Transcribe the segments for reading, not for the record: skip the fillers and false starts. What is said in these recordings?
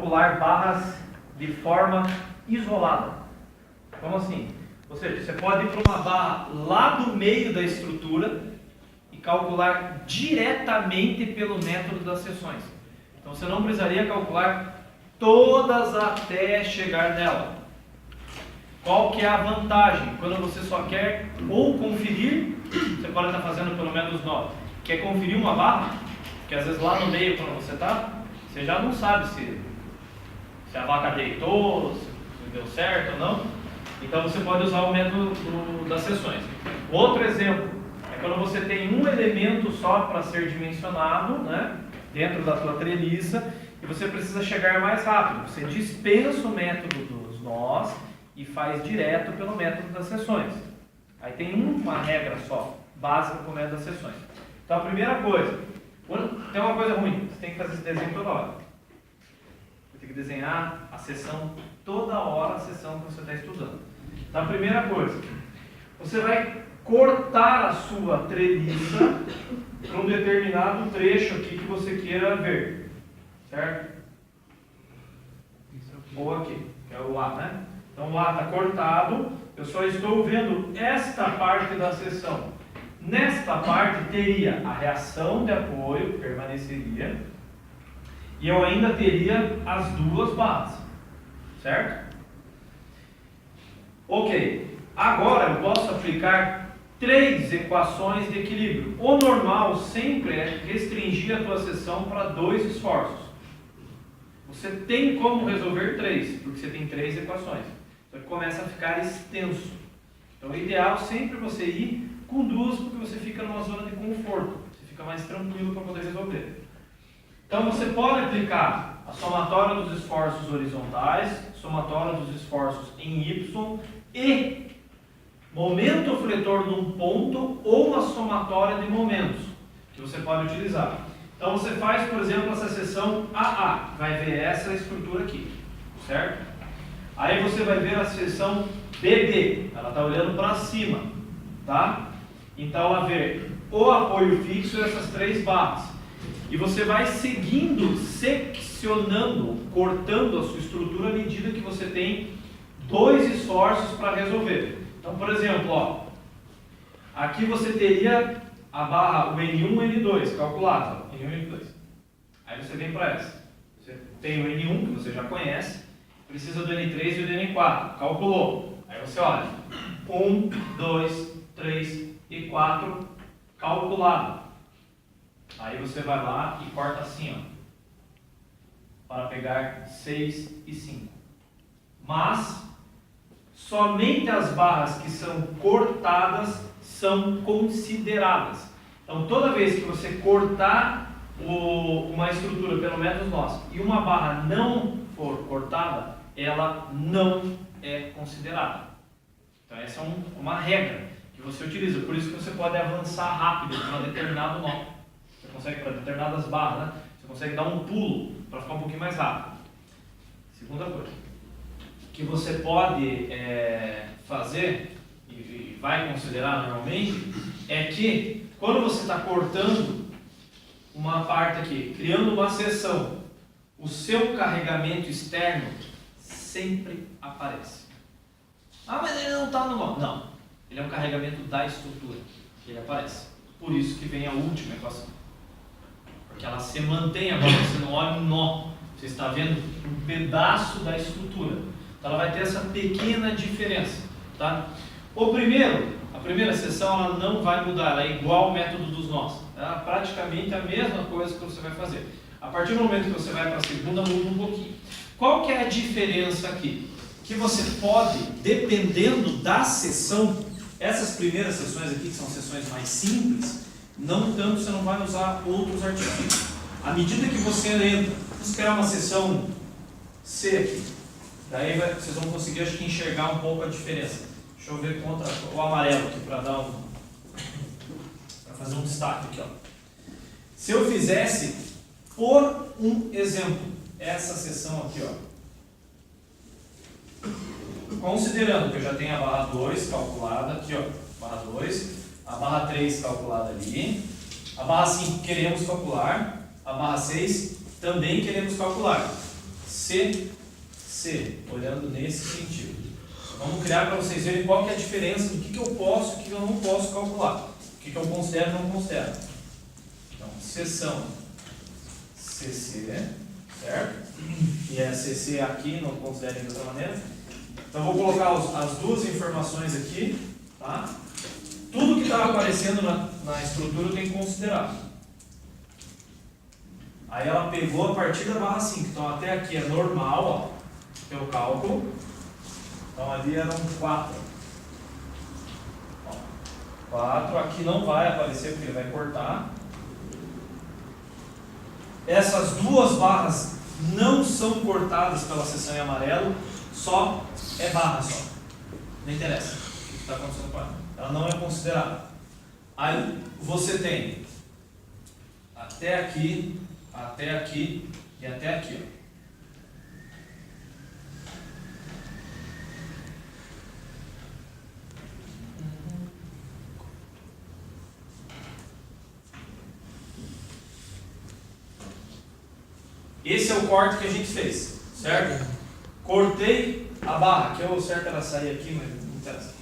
calcular barras de forma isolada. Como assim? Ou seja, você pode ir para uma barra lá do meio da estrutura e calcular diretamente pelo método das seções. Então você não precisaria calcular todas até chegar nela. Qual que é a vantagem? Quando você só quer ou conferir, você pode estar fazendo pelo menos 9. Quer conferir uma barra? Porque às vezes lá no meio, quando você está, você já não sabe se a vaca deitou, se deu certo ou não. Então você pode usar o método das seções. Outro exemplo é quando você tem um elemento só para ser dimensionado, né, dentro da tua treliça, e você precisa chegar mais rápido. Você dispensa o método dos nós e faz direto pelo método das seções. Aí tem uma regra só, básica com o método das seções. Então a primeira coisa, tem uma coisa ruim, você tem que fazer esse desenho toda hora. Você tem que desenhar a seção toda hora, a seção que você está estudando. Então a primeira coisa, você vai cortar a sua treliça para um determinado trecho aqui que você queira ver, certo? Ou aqui, que é o A, né? Então o A está cortado, eu só estou vendo esta parte da seção. Nesta parte teria a reação de apoio, que permaneceria, e eu ainda teria as duas barras, certo? Ok, agora eu posso aplicar 3 equações de equilíbrio. O normal sempre é restringir a tua seção para 2 esforços. Você tem como resolver 3, porque você tem 3 equações. Então começa a ficar extenso. Então o ideal sempre é você ir com 2, porque você fica numa zona de conforto. Você fica mais tranquilo para poder resolver. Então você pode aplicar a somatória dos esforços horizontais, somatória dos esforços em Y e momento fletor num ponto ou uma somatória de momentos que você pode utilizar. Então você faz, por exemplo, essa seção AA, vai ver essa estrutura aqui, certo? Aí você vai ver a seção BB, ela está olhando para cima, tá? Então ela vê o apoio fixo e essas 3 barras. E você vai seguindo, seccionando, cortando a sua estrutura à medida que você tem 2 esforços para resolver. Então, por exemplo, ó, aqui você teria a barra, o N1 e o N2 calculado, ó, N1 e N2. Aí você vem para essa. Você tem o N1, que você já conhece, precisa do N3 e do N4, calculou. Aí você olha, 1, 2, 3 e 4, calculado. Aí você vai lá e corta assim, ó, para pegar 6 e 5. Mas somente as barras que são cortadas são consideradas. Então toda vez que você cortar uma estrutura pelo método nós e uma barra não for cortada, ela não é considerada. Então essa é uma regra que você utiliza. Por isso que você pode avançar rápido para determinado nó. Você consegue para determinadas barras, né? Você consegue dar um pulo para ficar um pouquinho mais rápido. Segunda coisa que você pode fazer e vai considerar normalmente é que quando você está cortando uma parte aqui, criando uma seção, o seu carregamento externo sempre aparece. Ah, mas ele não está no nó. Não, ele é um carregamento da estrutura, ele aparece. Por isso que vem a última equação. Porque ela se mantém agora, você não olha um nó, você está vendo um pedaço da estrutura. Então ela vai ter essa pequena diferença, tá? A primeira seção ela não vai mudar, ela é igual ao método dos nós. É praticamente a mesma coisa que você vai fazer. A partir do momento que você vai para a segunda, muda um pouquinho. Qual que é a diferença aqui? Que você pode, dependendo da seção, essas primeiras seções aqui, que são seções mais simples, não tanto você não vai usar outros artifícios. À medida que você entra, vamos criar uma seção C aqui. Daí vocês vão conseguir, acho que, enxergar um pouco a diferença. Deixa eu ver contra o amarelo aqui para fazer um destaque aqui, ó. Se eu fizesse, por um exemplo, essa seção aqui, ó, considerando que eu já tenho a barra 2 calculada aqui, ó, barra 2, a barra 3 calculada ali, a barra 5 queremos calcular, a barra 6 também queremos calcular. CC, olhando nesse sentido. Vamos criar para vocês verem qual que é a diferença do que eu posso e o que eu não posso calcular. O que eu considero e não considero. Então, seção CC, certo? E é CC aqui, não considerem de outra maneira. Então, vou colocar as duas informações aqui, tá? Tudo que está aparecendo na estrutura eu tenho que considerar. Aí ela pegou a partir da barra 5. Então, até aqui é normal, ó, que é o cálculo. Então, ali eram 4. 4. Aqui não vai aparecer porque ele vai cortar. Essas duas barras não são cortadas pela seção em amarelo, só é barra só. Não interessa o que está acontecendo com ela. Ela não é considerada. Aí você tem até aqui e até aqui. Ó. Esse é o corte que a gente fez, certo? Cortei a barra, que o certo era sair aqui, mas não interessa.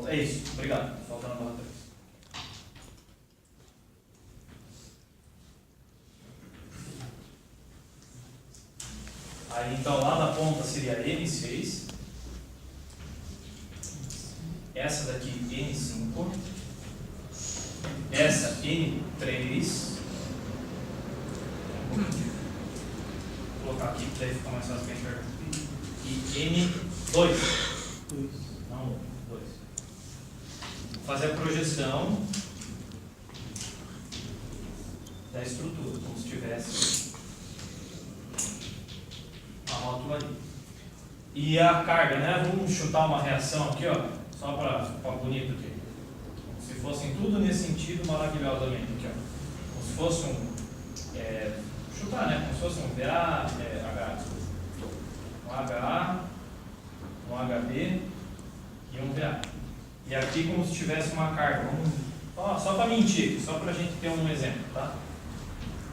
É isso, obrigado. Tá faltando a barra 3. Aí então lá na ponta seria N6. Essa daqui N5. Essa N3. Vou colocar aqui para daí ficar mais fácil para enxergar. E N2. Não, 2. Fazer a projeção da estrutura, como se tivesse a rótula ali. E a carga, né? Vamos chutar uma reação aqui, ó, só para ficar bonito aqui. Como se fossem tudo nesse sentido maravilhosamente aqui, ó. Como se fosse chutar, né? Como se fosse um VA, H. Um HA, um HB e um VA. E aqui como se tivesse uma carga, só para mentir, só para a gente ter um exemplo, tá?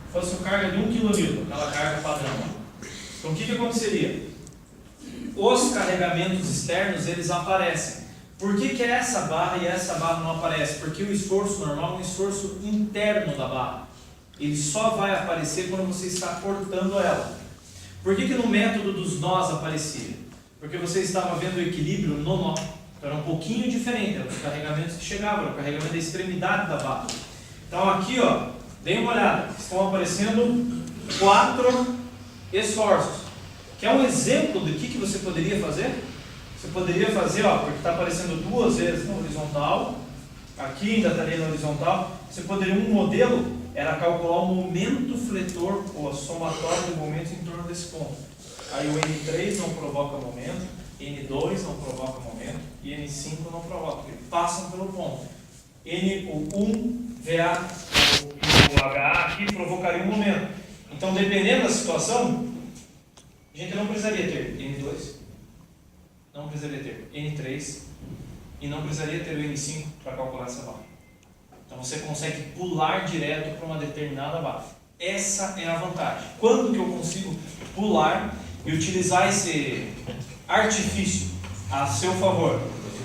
Se fosse uma carga de 1 kN, aquela carga padrão. Então o que aconteceria? Os carregamentos externos, eles aparecem. Por que essa barra e essa barra não aparecem? Porque o esforço normal é um esforço interno da barra. Ele só vai aparecer quando você está cortando ela. Por que no método dos nós aparecia? Porque você estava vendo o equilíbrio no nó. Então era um pouquinho diferente, eram os carregamentos que chegavam, era o carregamento da extremidade da barra. Então aqui, ó, deem uma olhada, estão aparecendo 4 esforços, que é um exemplo do que você poderia fazer. Você poderia fazer, ó, porque está aparecendo 2 vezes na horizontal, aqui ainda estaria na horizontal, você poderia, um modelo era calcular o momento fletor, ou a somatória de momentos em torno desse ponto. Aí o N3 não provoca momento, N2 não provoca momento e N5 não provoca, porque passam pelo ponto. O1, VA e o HA aqui provocariam um momento. Então, dependendo da situação, a gente não precisaria ter N2, não precisaria ter N3 e não precisaria ter o N5 para calcular essa barra. Então, você consegue pular direto para uma determinada barra. Essa é a vantagem. Quando que eu consigo pular e utilizar esse artifício a seu favor?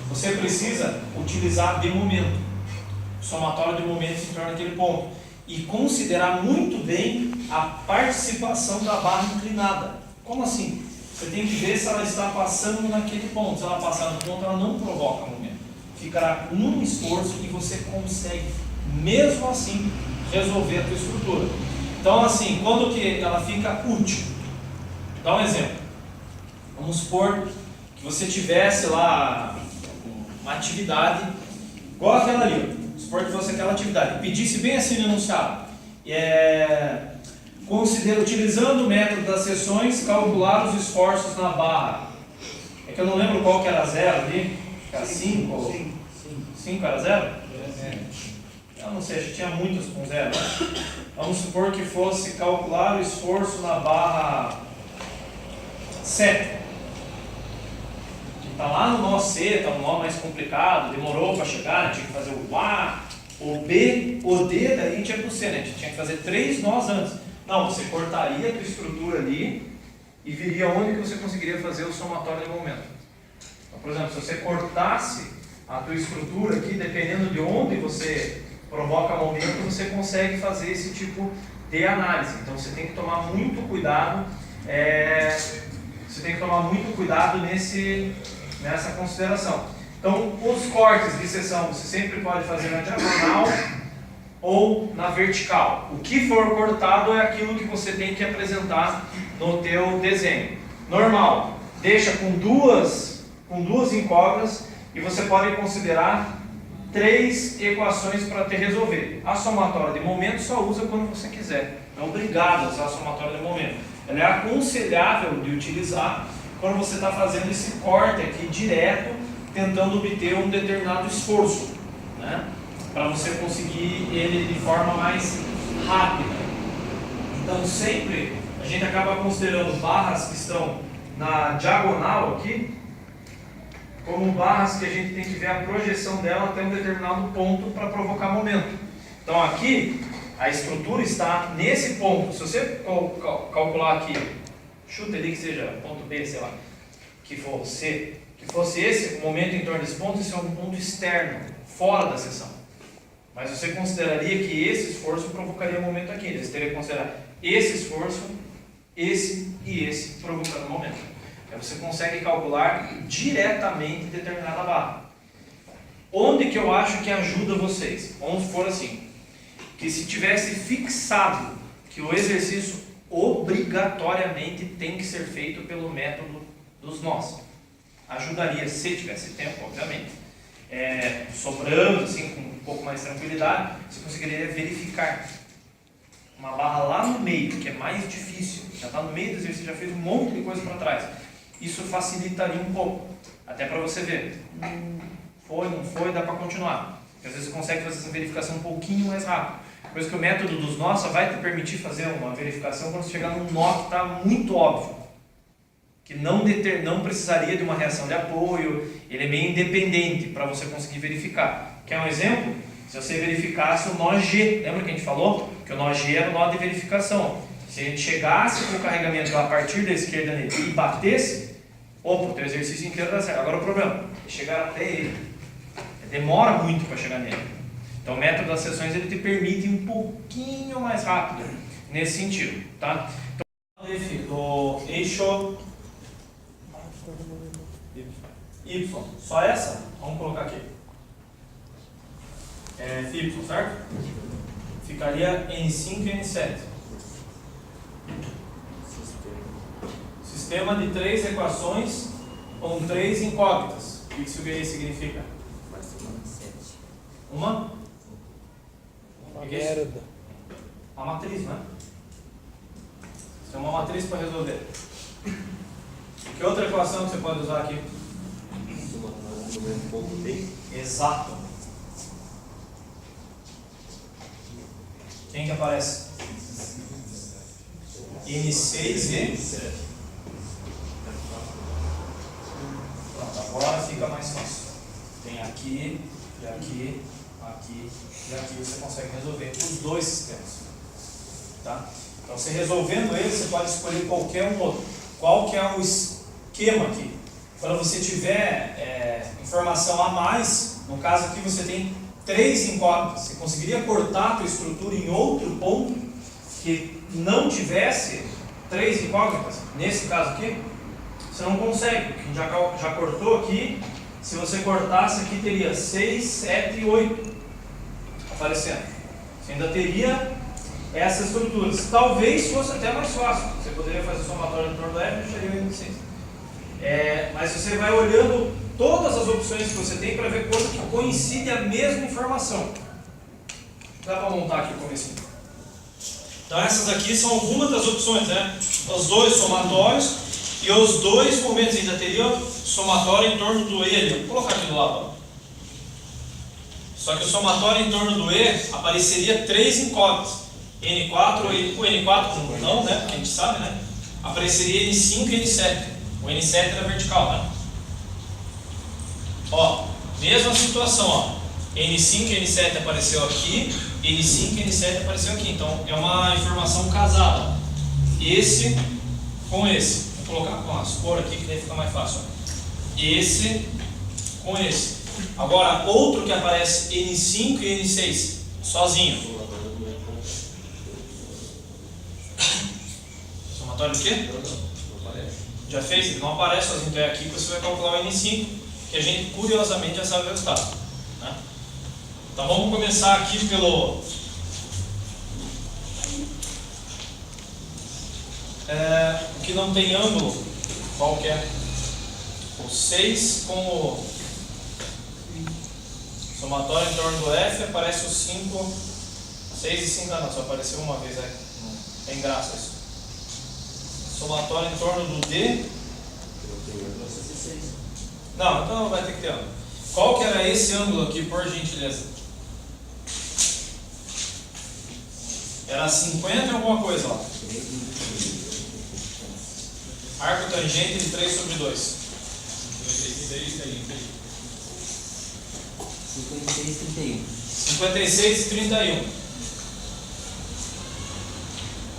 Você precisa utilizar de momento, somatório de momentos em torno daquele ponto, e considerar muito bem a participação da barra inclinada. Como assim? Você tem que ver se ela está passando naquele ponto. Se ela passar no ponto, ela não provoca momento. Ficará num esforço e você consegue, mesmo assim, resolver a tua estrutura. Então, assim, quando que ela fica útil? Dá um exemplo. Vamos supor que você tivesse lá uma atividade igual aquela ali. Vamos supor que fosse aquela atividade. Pedisse bem assim no enunciado. Utilizando o método das seções, calcular os esforços na barra. É que eu não lembro qual que era 0 ali. Era 5 ou 5 era 0? Eu não sei, acho que tinha muitos com 0. Vamos supor que fosse calcular o esforço na barra 7. Está lá no nó C, está um nó mais complicado, demorou para chegar, tinha que fazer o A, o B, o D, daí a gente ia para o C, né? A gente tinha que fazer 3 nós antes. Não, você cortaria a tua estrutura ali e viria onde que você conseguiria fazer o somatório de momento. Então, por exemplo, se você cortasse a tua estrutura aqui, dependendo de onde você provoca momento, você consegue fazer esse tipo de análise. Então você tem que tomar muito cuidado, nessa consideração. Então, os cortes de seção você sempre pode fazer na diagonal ou na vertical. O que for cortado é aquilo que você tem que apresentar no teu desenho. Normal, deixa com duas incógnitas e você pode considerar 3 equações para te resolver. A somatória de momento só usa quando você quiser. Não é obrigado a usar a somatória de momento. Ela é aconselhável de utilizar quando você está fazendo esse corte aqui direto, tentando obter um determinado esforço, né? Para você conseguir ele de forma mais rápida. Então sempre a gente acaba considerando barras que estão na diagonal aqui como barras que a gente tem que ver a projeção dela até um determinado ponto para provocar momento. Então aqui a estrutura está nesse ponto. Se você calcular aqui, chuta ali que seja ponto B, sei lá, que fosse esse o momento em torno desse ponto, esse é um ponto externo, fora da seção. Mas você consideraria que esse esforço provocaria momento aqui. Você teria que considerar esse esforço, esse e esse provocando momento. Aí você consegue calcular diretamente determinada barra. Onde que eu acho que ajuda vocês? Vamos supor assim, que se tivesse fixado que o exercício obrigatoriamente tem que ser feito pelo método dos nós. Ajudaria se tivesse tempo, obviamente. Sobrando, assim, com um pouco mais de tranquilidade, você conseguiria verificar uma barra lá no meio, que é mais difícil. Já está no meio do exercício, já fez um monte de coisa para trás. Isso facilitaria um pouco, até para você ver. Foi, não foi, dá para continuar. Porque às vezes você consegue fazer essa verificação um pouquinho mais rápido. Coisa que o método dos nós só vai te permitir fazer uma verificação quando você chegar num nó que está muito óbvio. Que não precisaria de uma reação de apoio, ele é meio independente para você conseguir verificar. Quer um exemplo? Se você verificasse o nó G, lembra que a gente falou? Que o nó G era o nó de verificação. Se a gente chegasse com o carregamento a partir da esquerda nele e batesse, o teu exercício inteiro dá certo. Agora o problema é chegar até ele. Demora muito para chegar nele. Então o método das seções ele te permite um pouquinho mais rápido nesse sentido. Tá? Então, do eixo Y, só essa? Vamos colocar aqui. Y, certo? Ficaria N5 e N7. Sistema de 3 equações com 3 incógnitas. O que isso significa? Uma merda. Uma matriz, né? Isso é uma matriz para resolver. Que outra equação que você pode usar aqui? Exato. Quem que aparece? N6 e... Pronto, agora fica mais fácil. Tem aqui, e aqui, aqui e aqui você consegue resolver os dois sistemas. Tá? Então, você resolvendo eles, você pode escolher qualquer um outro. Qual que é o esquema aqui? Quando você tiver informação a mais, no caso aqui você tem 3 incógnitas, você conseguiria cortar a tua estrutura em outro ponto que não tivesse 3 incógnitas? Nesse caso aqui, você não consegue, porque já cortou aqui. Se você cortasse aqui, teria 6, 7 e 8 aparecendo. Você ainda teria essas estruturas. Talvez fosse até mais fácil. Você poderia fazer somatório em torno do F e deixaria o N6. Mas você vai olhando todas as opções que você tem para ver quando que coincide a mesma informação. Dá para montar aqui o comecinho. Então essas aqui são algumas das opções, né? Os dois somatórios e os dois momentos. Ainda teria somatório em torno do E ali. Vou colocar aqui do lado. Ó. Só que o somatório em torno do E apareceria 3 incógnitas. N4, o N4 não, né? Porque a gente sabe, né? Apareceria N5 e N7. O N7 era vertical, né? Ó, mesma situação, ó. N5 e N7 apareceu aqui, N5 e N7 apareceu aqui. Então é uma informação casada. Esse com esse. Vou colocar com as cores aqui que daí fica mais fácil. Esse com esse. Agora, outro que aparece N5 e N6, sozinho. Somatório do quê? Já fez? Ele não aparece sozinho, então é aqui que você vai calcular o N5, que a gente curiosamente já sabe o resultado. Né? Então vamos começar aqui pelo... o que não tem ângulo, qual que é? O 6 com o somatório em torno do F, aparece o 5, 6 e 5, não, só apareceu uma vez aí, não tem graça isso. Somatório em torno do D. Não, então vai ter que ter ângulo. Qual que era esse ângulo aqui, por gentileza? Era 50 alguma coisa, ó. Arco tangente de 3 sobre 2. 56 e 31. 56 e 31.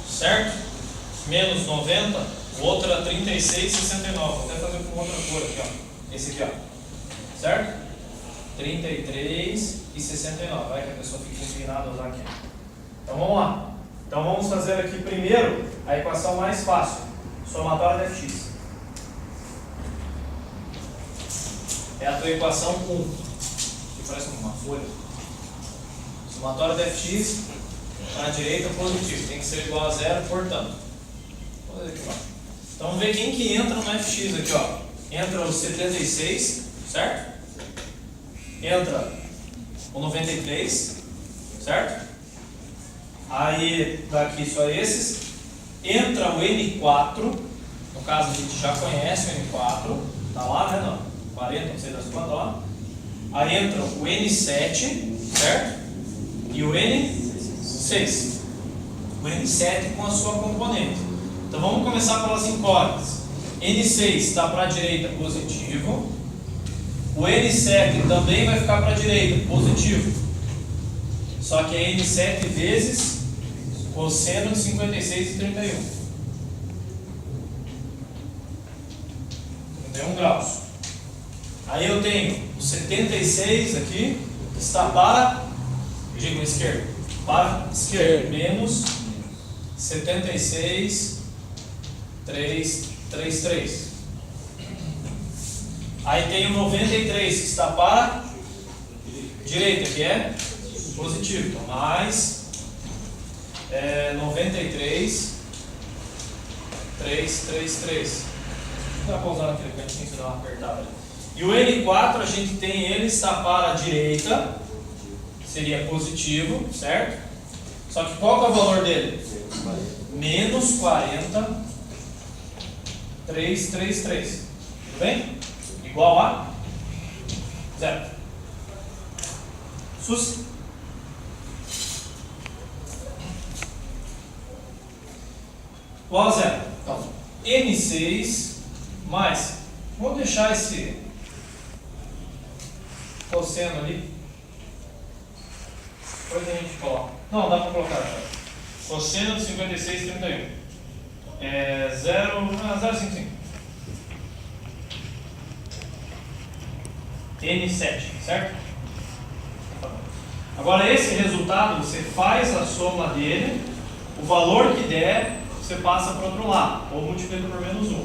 Certo? Menos 90, o outro era 36 e 69. Vou até fazer com outra cor aqui, ó. Esse aqui, ó. Certo? 33 e 69. Vai que a pessoa fica inclinada a usar aqui. Então vamos lá. Então vamos fazer aqui primeiro a equação mais fácil. Somatório de fx. É a tua equação 1. Que parece uma folha. Somatório de fx para a direita positivo. Tem que ser igual a zero, portanto. Aqui, então vamos ver quem que entra no fx aqui, ó. Entra o 76, certo? Entra o 93, certo? Aí daqui só esses. Entra o N4, no caso a gente já conhece o N4, tá lá, né? Não, 40, não sei das quantas lá. Aí entra o N7, certo? E o N6. O N7 com a sua componente. Então vamos começar pelas incógnitas. N6 está para a direita, positivo. O N7 também vai ficar para a direita, positivo. Só que é N7 vezes cosseno de 56 e 31. 31 graus. Aí eu tenho o 76 aqui, que está para, digo esquerda, para esquerda, menos 76, 333. Aí tem o 93 que está para direita, que é positivo. Então, mais 93, 333. Não dá para usar naquele cantinho que dá uma apertada ali. E o N4 a gente tem ele está para a direita, seria positivo, certo? Só que qual que é o valor dele? Menos 40, 333. Tudo bem? Igual a zero. Sus. Igual a zero. Então, N6 mais. Vou deixar esse cosseno ali. Depois a gente coloca. Não, dá para colocar já. Cosseno de 56 e 31. É 0,55. N7, certo? Agora esse resultado você faz a soma dele, o valor que der você passa para o outro lado, ou multiplica por menos 1.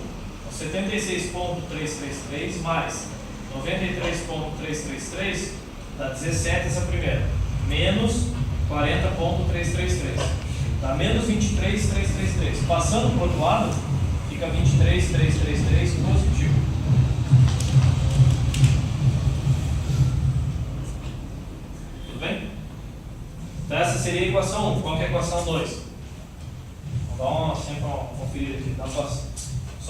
76.333 mais 93.333 dá 17 essa primeira, menos 40.333. Dá menos 23.333. Passando para o outro lado, fica 23.333 positivo. Tudo bem? Então essa seria a equação 1. Qual que é a equação 2? Vamos sempre conferir aqui. Dá só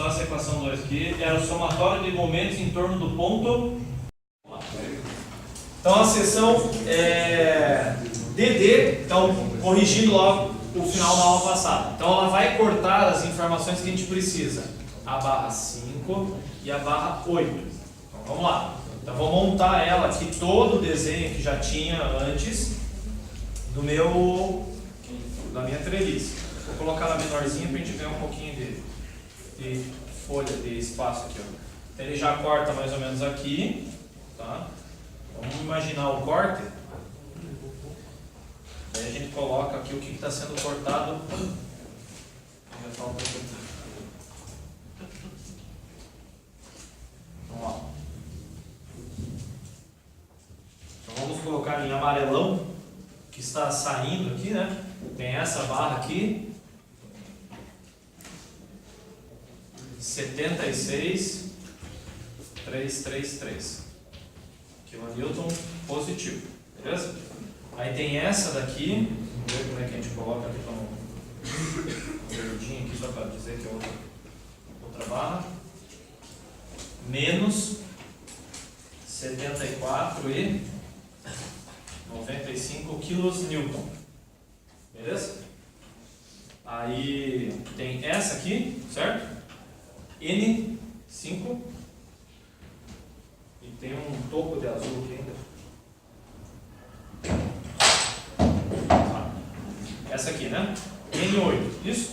essa equação 2 aqui. Era o somatório de momentos em torno do ponto. Então a seção DD, então corrigindo logo o final da aula passada. Então ela vai cortar as informações que a gente precisa. A barra 5 e a barra 8. Então vamos lá. Então vou montar ela aqui, todo o desenho que já tinha antes da minha treliça. Vou colocar ela menorzinha para a gente ver um pouquinho de folha, de espaço aqui. Ó. Então ele já corta mais ou menos aqui. Tá? Vamos imaginar o corte. Aí a gente coloca aqui o que está sendo cortado. Vamos lá. Então vamos colocar em amarelão, que está saindo aqui, né? Tem essa barra aqui. 76,333 kN positivo, beleza? Aí tem essa daqui, vamos ver como é que a gente coloca aqui para um verdinho aqui, só para dizer que é outra barra. Menos 74,95 kN, beleza? Aí tem essa aqui, certo? N5 e tem um topo de azul aqui ainda. Essa aqui, né? N8, isso?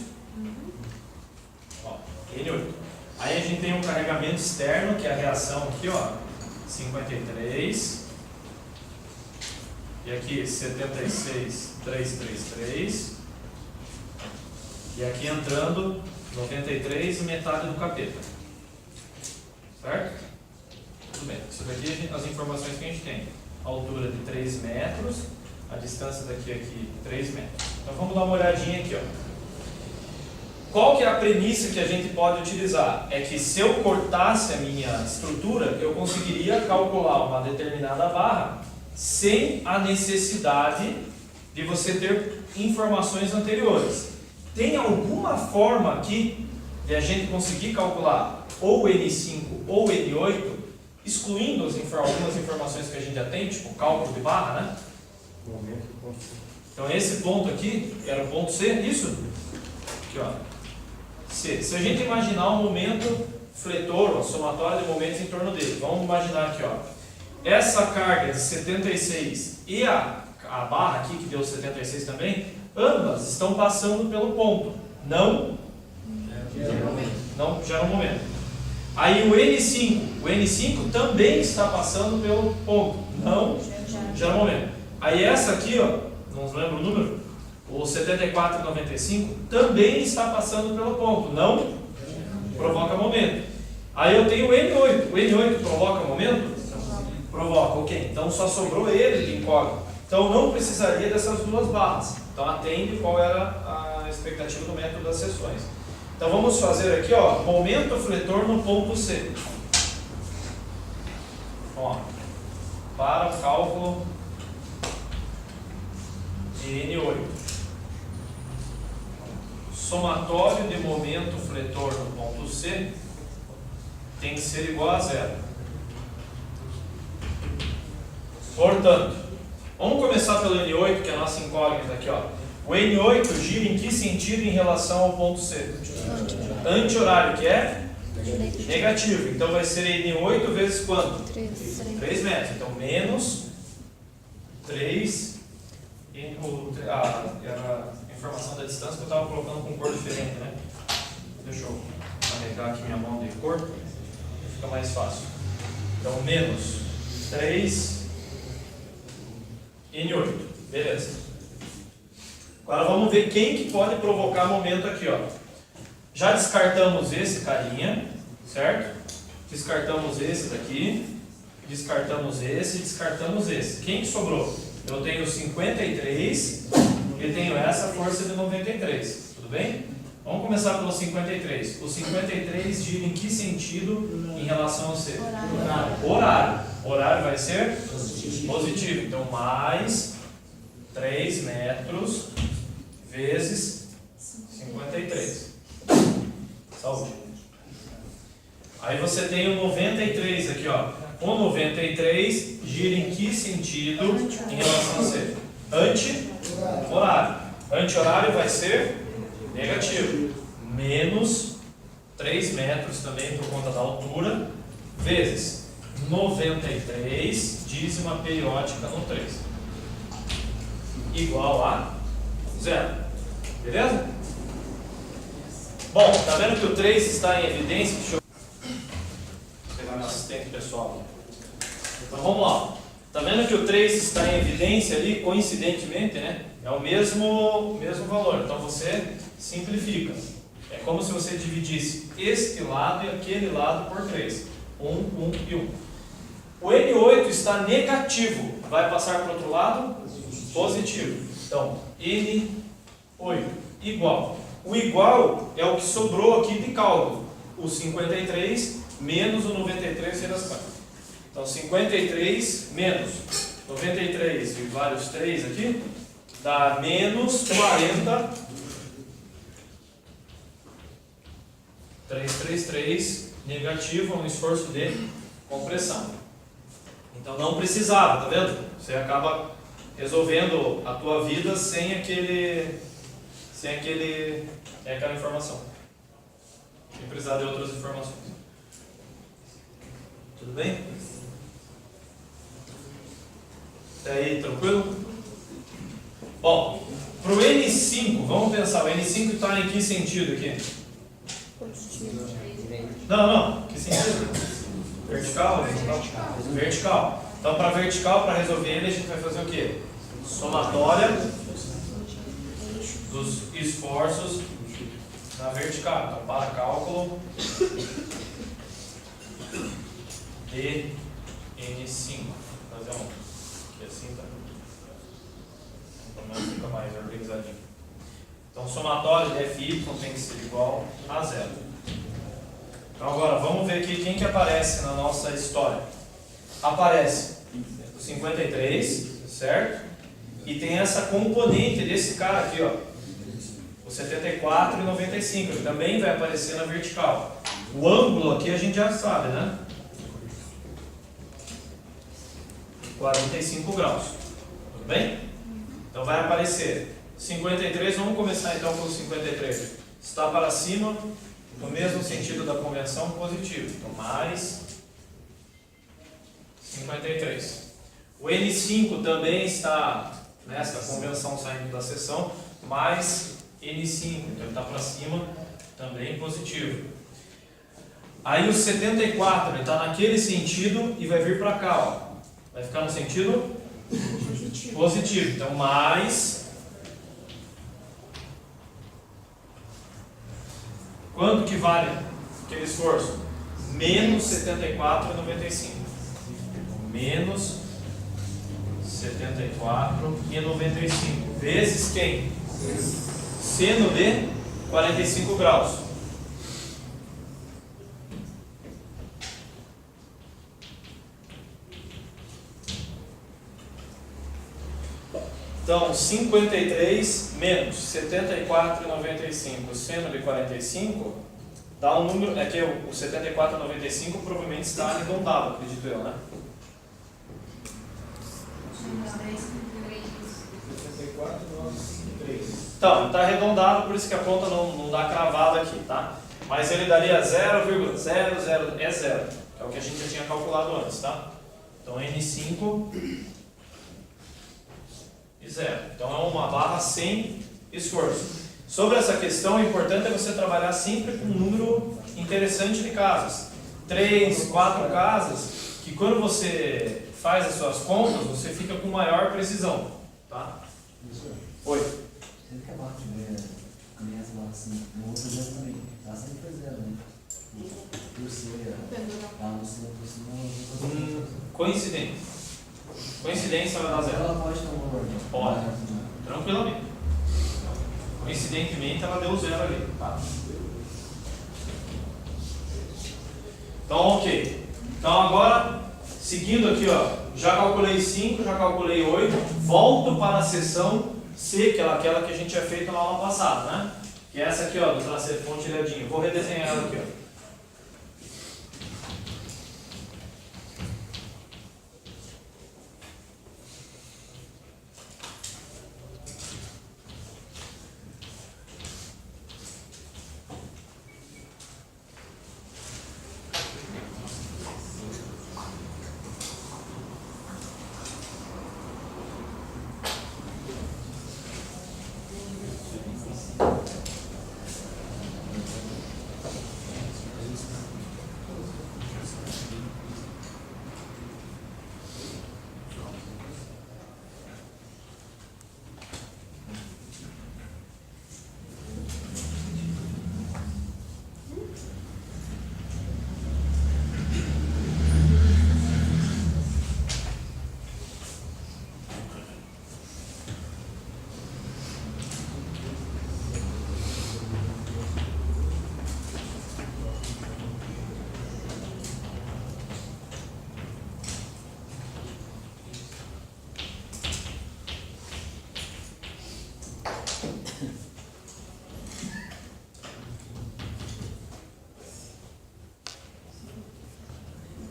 Ó, N8. Aí a gente tem um carregamento externo, que é a reação aqui, ó, 53. E aqui 76,333. E aqui entrando 93 e metade do capeta. Certo? Tudo bem. Isso daqui as informações que a gente tem. A altura de 3 metros, a distância daqui a aqui 3 metros. Então vamos dar uma olhadinha aqui, ó. Qual que é a premissa que a gente pode utilizar? É que se eu cortasse a minha estrutura, eu conseguiria calcular uma determinada barra sem a necessidade de você ter informações anteriores. Tem alguma forma aqui de a gente conseguir calcular ou N5 ou N8, excluindo algumas informações que a gente já tem, tipo cálculo de barra, né? Então esse ponto aqui era o ponto C, isso? Aqui, ó. C. Se a gente imaginar um momento fletor, uma somatória de momentos em torno dele, vamos imaginar aqui, ó. Essa carga de 76 e a barra aqui, que deu 76 também, ambas estão passando pelo ponto. Não gera um momento. Aí o N5 também está passando pelo ponto. Não gera um momento. Aí essa aqui, ó, não lembro o número, o 74,95 também está passando pelo ponto. Não provoca momento. Aí eu tenho o N8. O N8 provoca momento? Provoca, ok. Então só sobrou ele de incógnito. Então não precisaria dessas duas barras. Então atende qual era a expectativa do método das seções. Então vamos fazer aqui, ó, momento fletor no ponto C. Ó, para o cálculo de N8. Somatório de momento fletor no ponto C tem que ser igual a zero. Portanto, vamos começar pelo N8, que é a nossa incógnita aqui, ó. O N8 gira em que sentido em relação ao ponto C? Anti-horário, que é? Negativo. Então vai ser N8 vezes quanto? 3 metros. Então menos 3. Era a informação da distância que eu estava colocando com cor diferente, né? Deixa eu carregar aqui minha mão de cor. Fica mais fácil. Então menos 3 N8. Beleza. Agora vamos ver quem que pode provocar momento aqui, ó. Já descartamos esse carinha, certo? Descartamos esse daqui, descartamos esse. Quem que sobrou? Eu tenho 53 e tenho essa força de 93, tudo bem? Vamos começar pelo 53. O 53 gira em que sentido em relação ao C? Horário. Horário vai ser? Positivo. Então mais 3 metros vezes 53. Saúde. Aí você tem o 93 aqui, ó. O 93 gira em que sentido em relação a C? Anti-horário. Anti-horário vai ser negativo. Menos 3 metros também por conta da altura, vezes 93 dízima periódica no 3. Igual a 0. Beleza? Bom, tá vendo que o 3 está em evidência? Deixa eu pegar meu assistente pessoal. Então vamos lá. Tá vendo que o 3 está em evidência ali, coincidentemente, né? É o mesmo valor. Então você simplifica. É como se você dividisse este lado e aquele lado por 3. 1, 1 e 1. O N8 está negativo. Vai passar para o outro lado? Positivo. Então, N8 igual. O igual é o que sobrou aqui de cálculo. O 53 menos o 93 vezes 4. Então, 53 menos 93 e vários 3 aqui, dá menos 40. 333 negativo, um esforço de compressão. Então não precisava, tá vendo? Você acaba resolvendo a tua vida sem aquela informação. Sem precisar de outras informações. Tudo bem? Até aí, tranquilo? Bom, para o N5, vamos pensar, o N5 está em que sentido aqui? Não, que sentido? Vertical? Vertical. Então, para vertical, para resolver ele, a gente vai fazer o quê? Somatória dos esforços na vertical. Então, para cálculo de N5. Vou fazer um aqui assim, tá? Pelo menos fica mais organizadinho. Então, somatória de FY tem que ser igual a 0. Então, agora, vamos ver aqui quem que aparece na nossa história. Aparece o 53, certo? E tem essa componente desse cara aqui, ó. O 74 e 95, ele também vai aparecer na vertical. O ângulo aqui a gente já sabe, né? 45 graus. Tudo bem? Então vai aparecer 53, vamos começar então pelo 53. Está para cima, no mesmo sentido da convenção, positivo. Então mais 53. O N5 também está nessa convenção saindo da seção, mais N5. Então ele está para cima, também positivo. Aí o 74, ele está naquele sentido e vai vir para cá, ó. Vai ficar no sentido positivo. Então mais. Quanto que vale aquele esforço? Menos 74 e 95. Menos 74 e 95. Vezes quem? Seno de 45 graus. Então, 53 menos 74 e 95, seno de 45, dá um número, é que o 74 e 95 provavelmente está arredondado, acredito eu, né? 74, 93. Então, está arredondado, por isso que a conta não dá cravada aqui, tá? Mas ele daria 0,00, é 0, é o que a gente já tinha calculado antes, tá? Então, N5 e 0. Então, é uma barra sem esforço. Sobre essa questão, o importante é você trabalhar sempre com um número interessante de casas. 3, 4 casas, que quando você faz as suas contas, você fica com maior precisão, tá? Oi. Sempre que a barra tiver a mesma barra assim, no outro zero também, tá sempre foi 0, né? Por ser, tá no cima, por cima, Coincidência. Coincidência vai dar 0. ela pode ter um valor, né? Pode. Tranquilamente. Coincidentemente ela deu 0 ali, tá? Então, ok. Então agora, seguindo aqui, ó, já calculei 5, já calculei 8, volto para a seção C, que é aquela que a gente tinha feito na aula passada, né? Que é essa aqui, ó, do traceiro pontilhadinho. Vou redesenhar ela aqui, ó.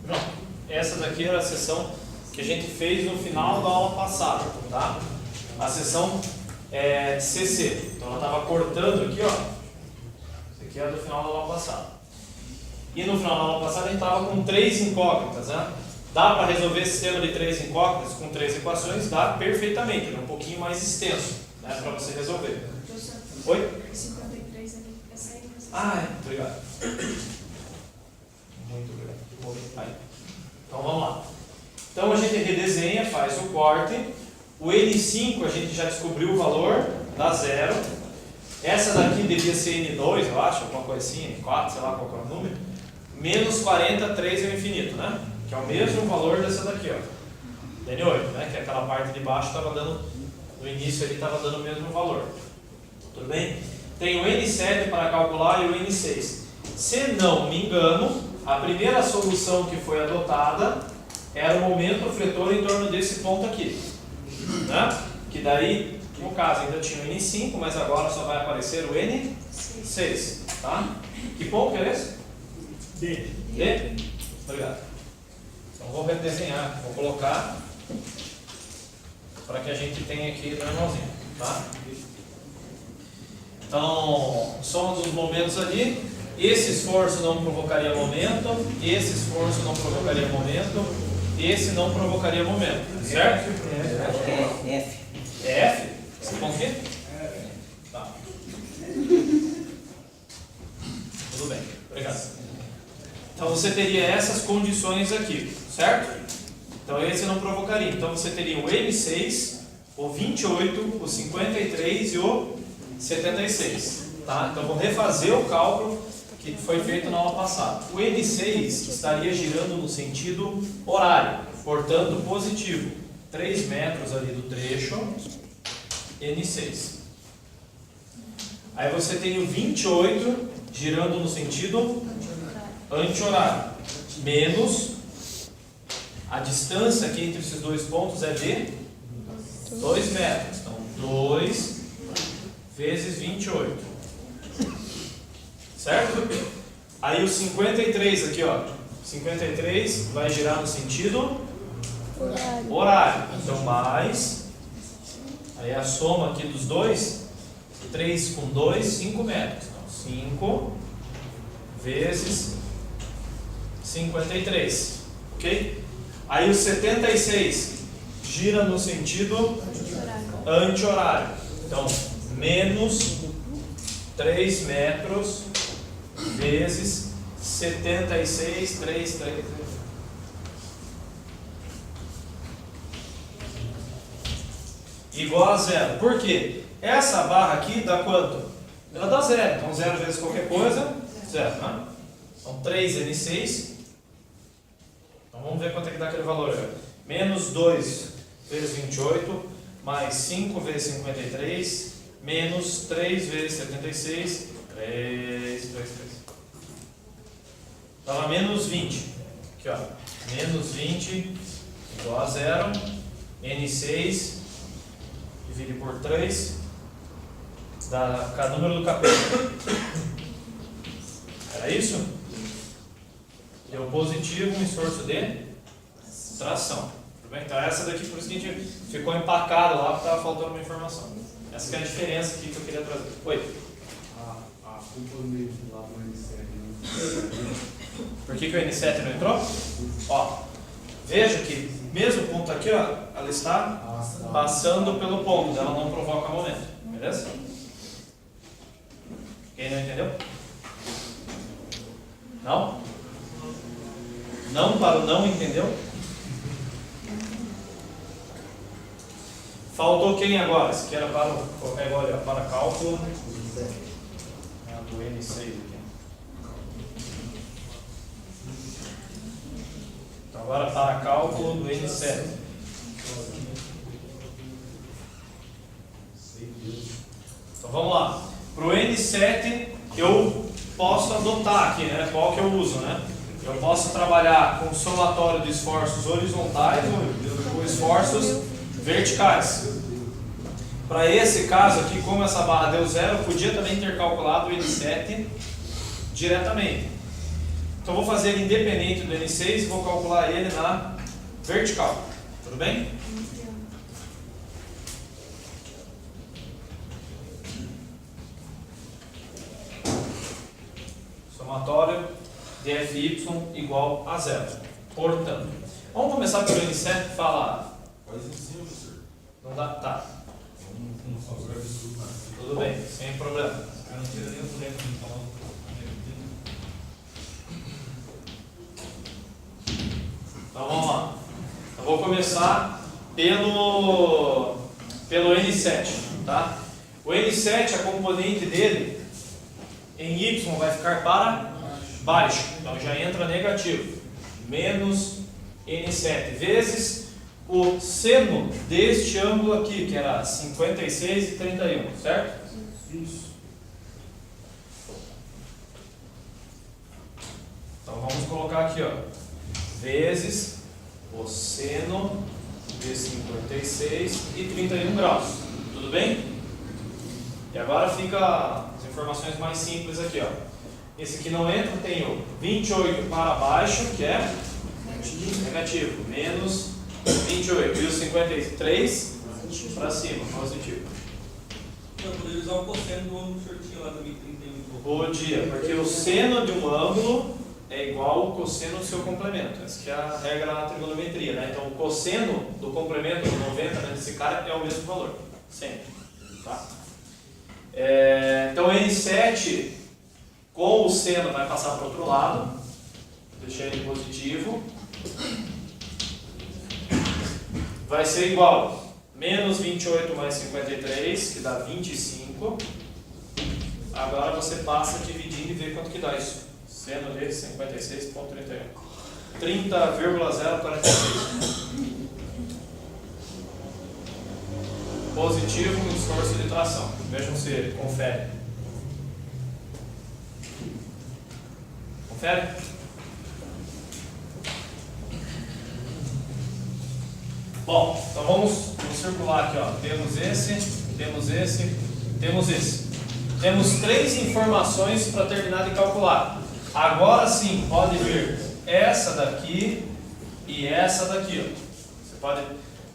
Pronto. Essa daqui era a sessão que a gente fez no final da aula passada, tá? A sessão CC. Então ela estava cortando aqui, ó. Isso aqui é do final da aula passada. E no final da aula passada a gente estava com 3 incógnitas, né? Dá para resolver esse sistema de 3 incógnitas com 3 equações? Dá perfeitamente, ele é um pouquinho mais extenso, né, para você resolver. Oi? 53 ali, essa aí. Obrigado. Muito obrigado. Aí. Então vamos lá. Então a gente redesenha, faz o corte. O N5 a gente já descobriu o valor, dá 0. Essa daqui devia ser N2, eu acho, alguma coisa assim, N4, sei lá qual que é o número. Menos 40, 3 é o infinito, né? Que é o mesmo valor dessa daqui, ó. N8, né? Que aquela parte de baixo estava dando, no início ele estava dando o mesmo valor. Tudo bem? Tem o N7 para calcular e o N6. Se não me engano, a primeira solução que foi adotada era o momento fletor em torno desse ponto aqui, né? Que daí, no caso, ainda tinha o N5, mas agora só vai aparecer o N6, tá? Que ponto que é esse? D. D? Obrigado. Então vou redesenhar, vou colocar para que a gente tenha aqui normalzinho, tá? Então, soma dos momentos ali. Esse esforço não provocaria momento, esse esforço não provocaria momento, esse não provocaria momento, certo? Acho que é F. É F? Esse ponto aqui? Tá. Tudo bem, obrigado. Então você teria essas condições aqui, certo? Então esse não provocaria. Então você teria o M6, o 28, o 53 e o 76. Tá? Então vou refazer o cálculo que foi feito na aula passada. O N6 estaria girando no sentido horário, portanto positivo. 3 metros ali do trecho, N6. Aí você tem o 28 girando no sentido anti-horário, menos a distância aqui entre esses dois pontos é de 2 metros. Então 2 vezes 28. Certo? Aí o 53 aqui, ó. 53 vai girar no sentido horário. Então mais. Aí a soma aqui dos dois. 3 com 2, 5 metros. Então 5 vezes 53. Ok? Aí o 76 gira no sentido anti-horário. Então menos 3 metros vezes 76, 3. Igual a 0. Por quê? Essa barra aqui dá quanto? Ela dá 0. Então 0 vezes qualquer coisa, 0, né? Então 3N6. Então vamos ver quanto é que dá aquele valor. Menos 2 vezes 28, mais 5 vezes 53, menos 3 vezes 76, 3. Dava menos 20. Aqui, ó. Menos 20 igual a 0. N6 divide por 3 dá cada número do capítulo. Era isso? Deu positivo, um esforço de tração. Tudo bem? Então essa daqui, por isso que a gente ficou empacado lá, porque estava faltando uma informação. Essa que é a diferença aqui que eu queria trazer. Oi? A culpa mesmo lá do N7. Por que o N7 não entrou? Ó, veja que mesmo ponto aqui, ó, ela está passando pelo ponto, ela não provoca momento. Beleza? Quem não entendeu? Não? Não para o não entendeu? Faltou quem agora? Esse aqui era para o agora, para cálculo do N6 aqui. Então agora para cálculo do N7. Então vamos lá. Para o N7 eu posso adotar aqui, né? Qual que eu uso, né? Eu posso trabalhar com somatório de esforços horizontais ou esforços verticais. Para esse caso aqui, como essa barra deu 0, eu podia também ter calculado o N7 diretamente. Então vou fazer ele independente do N6 e vou calcular ele na vertical. Tudo bem? Somatório de FY igual a 0. Portanto, vamos começar pelo N7 e falar. Faz em cima, professor. Não dá? Tá. Não fazer absurdo, nada. Tudo bem, sem problema. Eu não tira nem o boneco de falar. Então vamos lá. Eu vou começar pelo N7, tá? O N7, a componente dele em Y vai ficar para baixo, então já entra negativo. Menos N7 vezes o seno deste ângulo aqui, que era 56 e 31, certo? Isso. Então vamos colocar aqui, ó, vezes o seno de 56 e 31 graus. Tudo bem? E agora fica as informações mais simples aqui, ó. Esse aqui não entra, tem o 28 para baixo, que é negativo, menos 28. E o 53 para cima, positivo. Eu poderia usar o cosseno do ângulo certinho lá também, 31. Podia, porque o seno de um ângulo é igual ao cosseno do seu complemento. Essa que é a regra na trigonometria, né? Então o cosseno do complemento do 90 desse cara é o mesmo valor, sempre. Tá? Então N7 com o seno vai passar para o outro lado, deixar ele positivo, vai ser igual menos 28 mais 53, que dá 25. Agora você passa dividindo e vê quanto que dá isso. Seno de 56,31. 30,046. Positivo com esforço de tração. Vejam se ele confere. Confere? Bom, então vamos circular aqui, ó. Temos esse, temos esse, temos esse. Temos 3 informações para terminar de calcular. Agora sim, pode vir essa daqui e essa daqui, ó. Você pode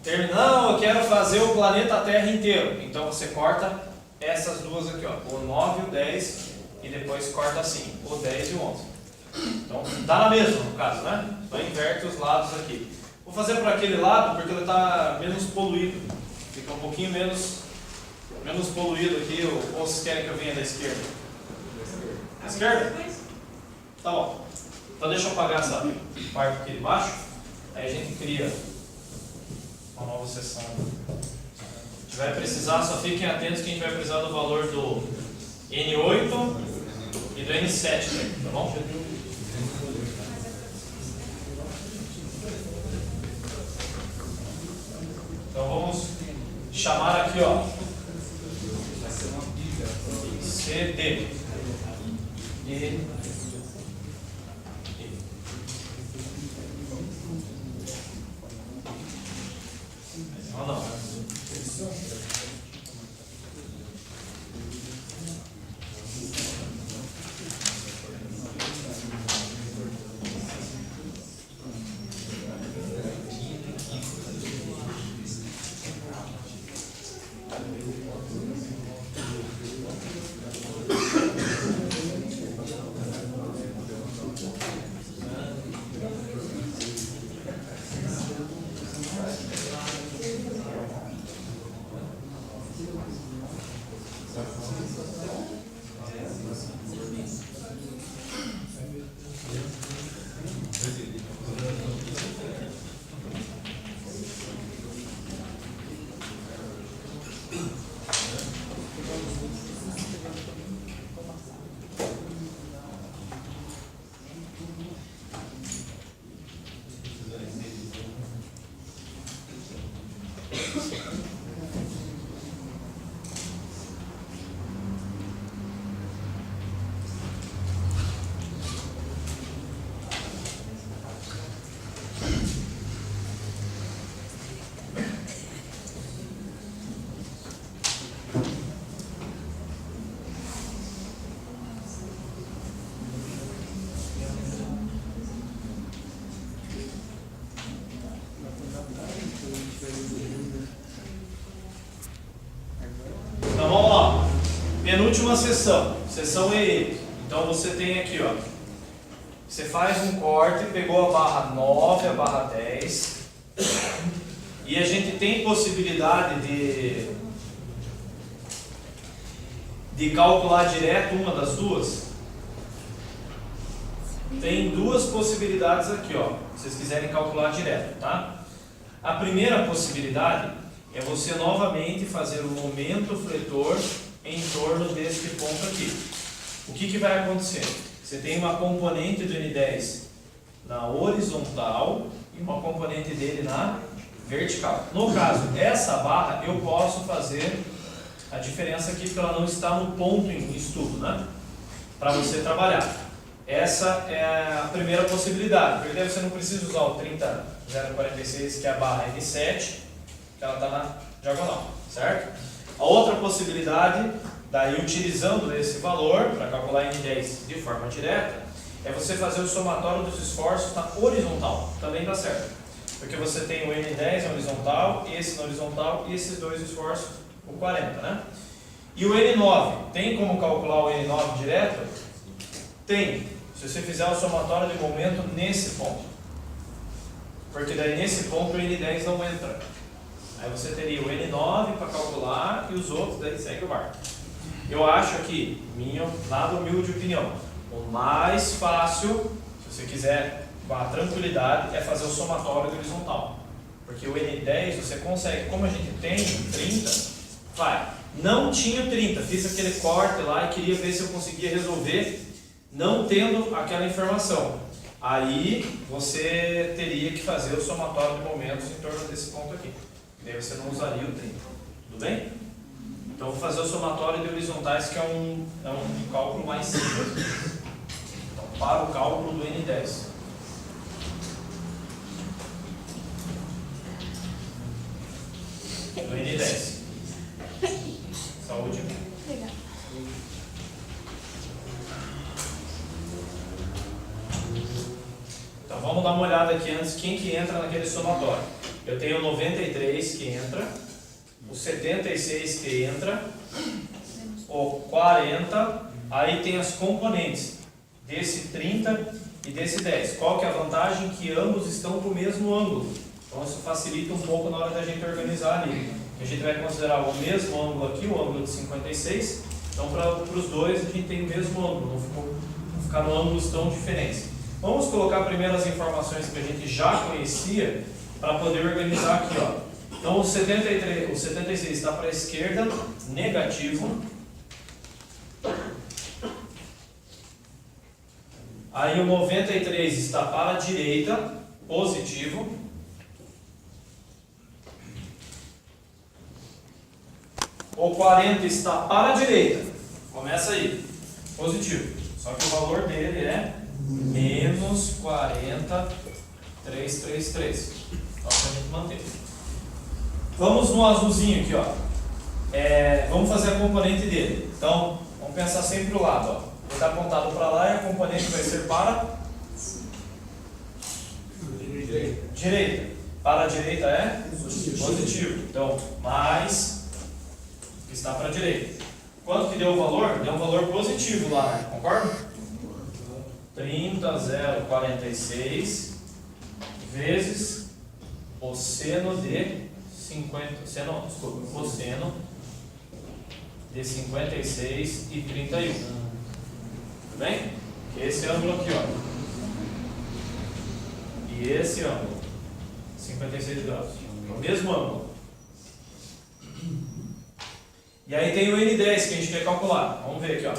terminar, não, eu quero fazer o planeta Terra inteiro. Então você corta essas duas aqui, ó, o 9 e o 10, e depois corta assim, o 10 e o 11. Então dá na mesma no caso, né? Só inverte os lados aqui. Vou fazer por aquele lado porque ele está menos poluído. Fica um pouquinho menos poluído aqui, ou vocês querem que eu venha da esquerda? Da esquerda? Tá bom. Então deixa eu apagar essa parte aqui de baixo. Aí a gente cria uma nova seção. Se tiver precisar, só fiquem atentos que a gente vai precisar do valor do N8 e do N7, tá bom? Então vamos chamar aqui, ó, CD e não. Penúltima seção, seção E. Então você tem aqui, ó. Você faz um corte, pegou a barra 9, a barra 10. E a gente tem possibilidade de calcular direto uma das duas? Tem duas possibilidades aqui, ó. Se vocês quiserem calcular direto, tá? A primeira possibilidade é você novamente fazer o momento fletor em torno deste ponto aqui. O que vai acontecer? Você tem uma componente do N10 na horizontal e uma componente dele na vertical. No caso, essa barra eu posso fazer a diferença aqui porque ela não está no ponto em estudo, né? Para você trabalhar. Essa é a primeira possibilidade, porque daí você não precisa usar o 30046, que é a barra N7, que ela está na diagonal, certo? A outra possibilidade, daí utilizando esse valor para calcular N10 de forma direta, é você fazer o somatório dos esforços na horizontal, também dá certo. Porque você tem o N10 na horizontal, esse na horizontal e esses dois esforços, o 40, né? E o N9, tem como calcular o N9 direto? Tem, se você fizer o somatório de momento nesse ponto. Porque daí nesse ponto o N10 não entra. Aí você teria o N9 para calcular e os outros daí segue o barco. Eu acho aqui, minha nada humilde opinião, o mais fácil, se você quiser com a tranquilidade, é fazer o somatório do horizontal. Porque o N10 você consegue, como a gente tem 30, vai. Não tinha 30, fiz aquele corte lá e queria ver se eu conseguia resolver não tendo aquela informação. Aí você teria que fazer o somatório de momentos em torno desse ponto aqui. E daí você não usaria o 30. Tudo bem? Então vou fazer o somatório de horizontais, que é um cálculo mais simples. Então, para o cálculo do N10. Do N10. Saúde. Obrigada. Então vamos dar uma olhada aqui antes, quem que entra naquele somatório. Eu tenho o 93 que entra, o 76 que entra, o 40, aí tem as componentes desse 30 e desse 10. Qual que é a vantagem? Que ambos estão com o mesmo ângulo. Então isso facilita um pouco na hora da gente organizar ali. A gente vai considerar o mesmo ângulo aqui, o ângulo de 56. Então para os dois a gente tem o mesmo ângulo, não ficaram ângulos tão diferentes. Vamos colocar primeiro as informações que a gente já conhecia para poder organizar aqui, ó. Então o 76 está para a esquerda, negativo. Aí o 93 está para a direita, positivo. O 40 está para a direita. Começa aí, positivo. Só que o valor dele é menos 40,333. Só para a gente manter. Vamos no azulzinho aqui, ó. Vamos fazer a componente dele. Então, vamos pensar sempre o lado, ó. Ele está apontado para lá e a componente vai ser para direita. Para a direita é positivo. Então, mais que está para a direita. Quanto que deu o valor? Deu um valor positivo lá, né? Concorda? 30,046 vezes o seno de 50, cosseno de 56 e 31. Tudo bem? Esse ângulo aqui, ó. E esse ângulo, 56 graus. É o mesmo ângulo. E aí tem o N10 que a gente quer calcular. Vamos ver aqui, ó.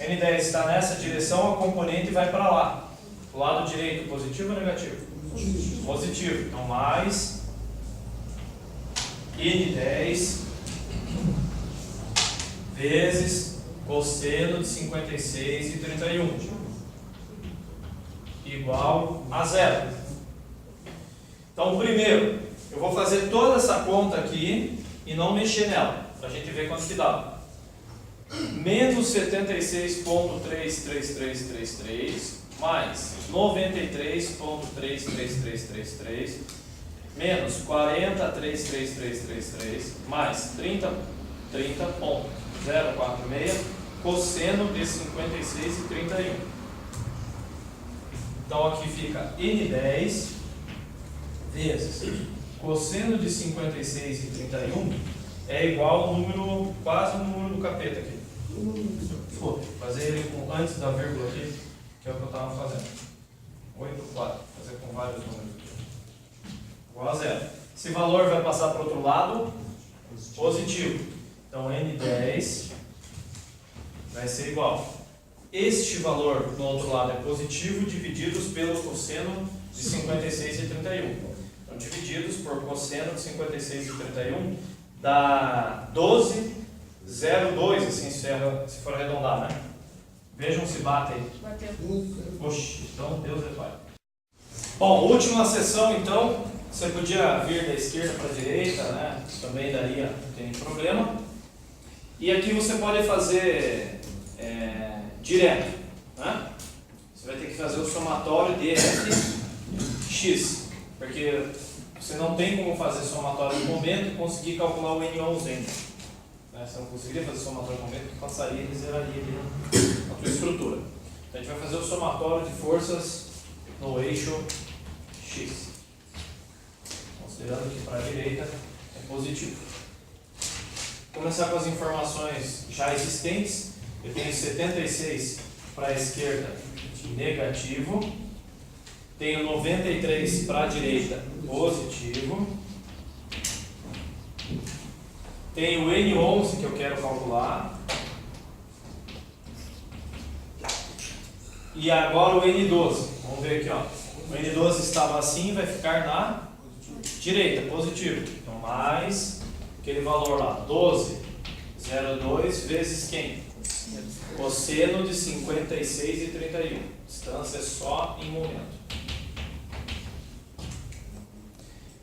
N10 está nessa direção, a componente vai para lá. O lado direito, positivo ou negativo? Positivo. Positivo. Então, mais N10 vezes cosseno de 56 e 31 igual a 0. Então, primeiro, eu vou fazer toda essa conta aqui e não mexer nela, para a gente ver quanto que dá. Menos 76,33333 mais 93,33333 menos 40,33333 mais 30 pontos. 0,46 cosseno de 56 e 31. Então aqui fica N10 vezes cosseno de 56 e 31 é igual ao número, quase o número do capeta aqui. Vou fazer ele antes da vírgula aqui, que é o que eu estava fazendo. 8, 4. Fazer com vários números aqui. Igual a 0. Esse valor vai passar para o outro lado positivo. Então N10 vai ser igual. Este valor do outro lado é positivo, divididos pelo cosseno de 56 e 31. Então, divididos por cosseno de 56 e 31 dá 12,02, assim se for arredondar, né? Vejam se bate aí. Bateu. Oxi, então Deus é Pai. Bom, última sessão então, você podia vir da esquerda para a direita, né? Também daria, não tem problema. E aqui você pode fazer direto, né? Você vai ter que fazer o somatório de fx, porque você não tem como fazer somatório no momento e conseguir calcular o N11 ainda. Né? Você não conseguiria fazer somatório no momento, que passaria e zeraria ali a tua estrutura. Então a gente vai fazer o somatório de forças no eixo x. Considerando que para a direita é positivo. Vou começar com as informações já existentes. Eu tenho 76 para a esquerda negativo. Tenho 93 para a direita positivo. Tenho o N11 que eu quero calcular. E agora o N12. Vamos ver aqui, ó. O N12 estava assim, vai ficar na direita, positivo. Então, mais aquele valor lá, 12,02 vezes quem? Cosseno de 56 e 31. Distância só em momento.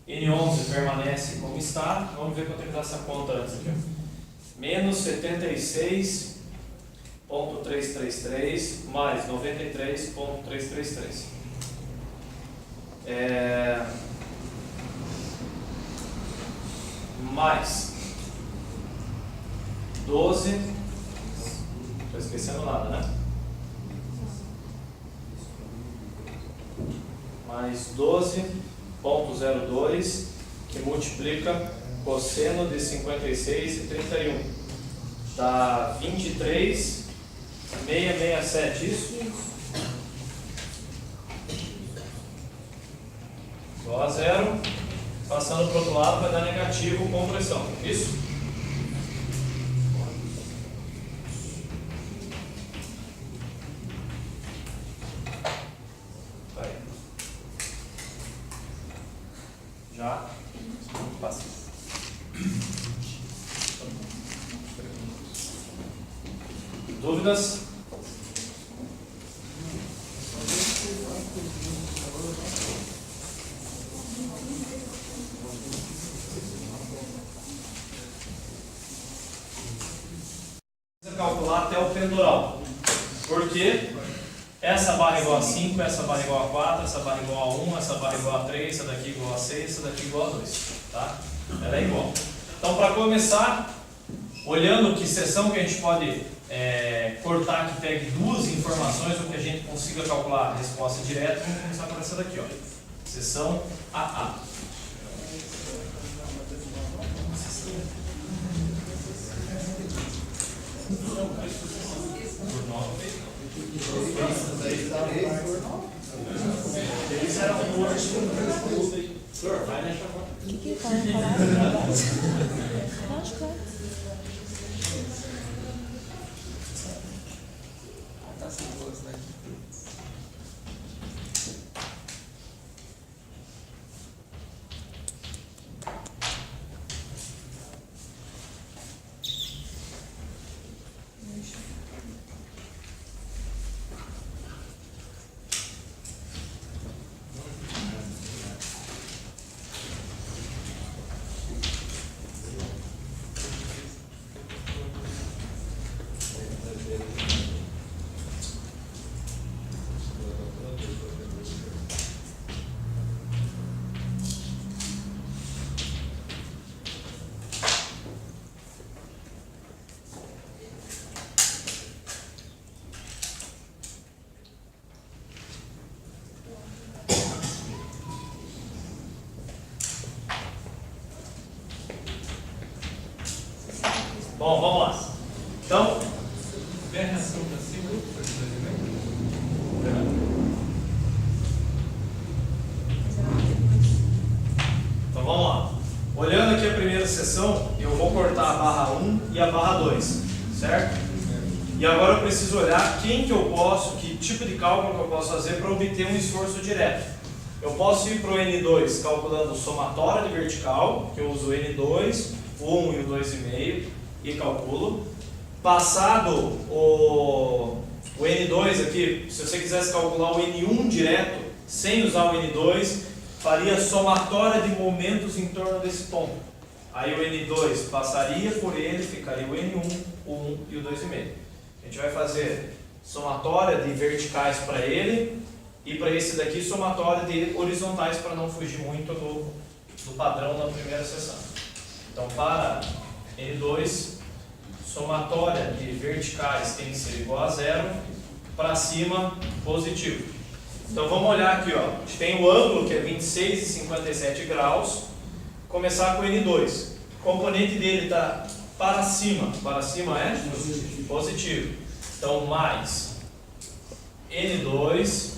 N11 permanece como está. Vamos ver quanto é que dá essa conta antes aqui. Menos 76,333 mais 93,333. Mais 12. Não estou esquecendo nada, né? Mais 12,02 que multiplica cosseno de 56 e 31. Dá 23,667. Isso? Igual a zero. Passando para o outro lado vai dar negativo com pressão. Isso? Vai. Já? Passa. Dúvidas? Calcular até o pendural, porque essa barra é igual a 5, essa barra é igual a 4, essa barra é igual a 1, essa barra é igual a 3, essa daqui é igual a 6, essa daqui é igual a 2, tá? Ela é igual. Então, para começar, olhando que seção que a gente pode cortar que pegue duas informações ou que a gente consiga calcular a resposta direta, vamos começar por essa daqui, ó. Seção AA. Que tá falando? Acho que tá sem velocidade. vamos lá. Então, Vê a reação da cima, então vamos lá. Olhando aqui a primeira seção, eu vou cortar a barra 1 e a barra 2, certo? E agora eu preciso olhar quem que eu posso, que tipo de cálculo que eu posso fazer para obter um esforço direto. Eu posso ir para o N2 calculando somatória de vertical, que eu uso o N2, o 1 e o 2,5 e calculo. Passado o N2 aqui, se você quisesse calcular o N1 direto, sem usar o N2, faria somatória de momentos em torno desse ponto. Aí o N2 passaria por ele, ficaria o N1, o 1 e o 2,5. A gente vai fazer somatória de verticais para ele e para esse daqui somatória de horizontais para não fugir muito do padrão da primeira seção. Então para N2, somatória de verticais tem que ser igual a 0, para cima positivo. Então vamos olhar aqui, ó. A gente tem o ângulo que é 26,57 graus. Começar com o N2. O componente dele está para cima é positivo. Então mais N2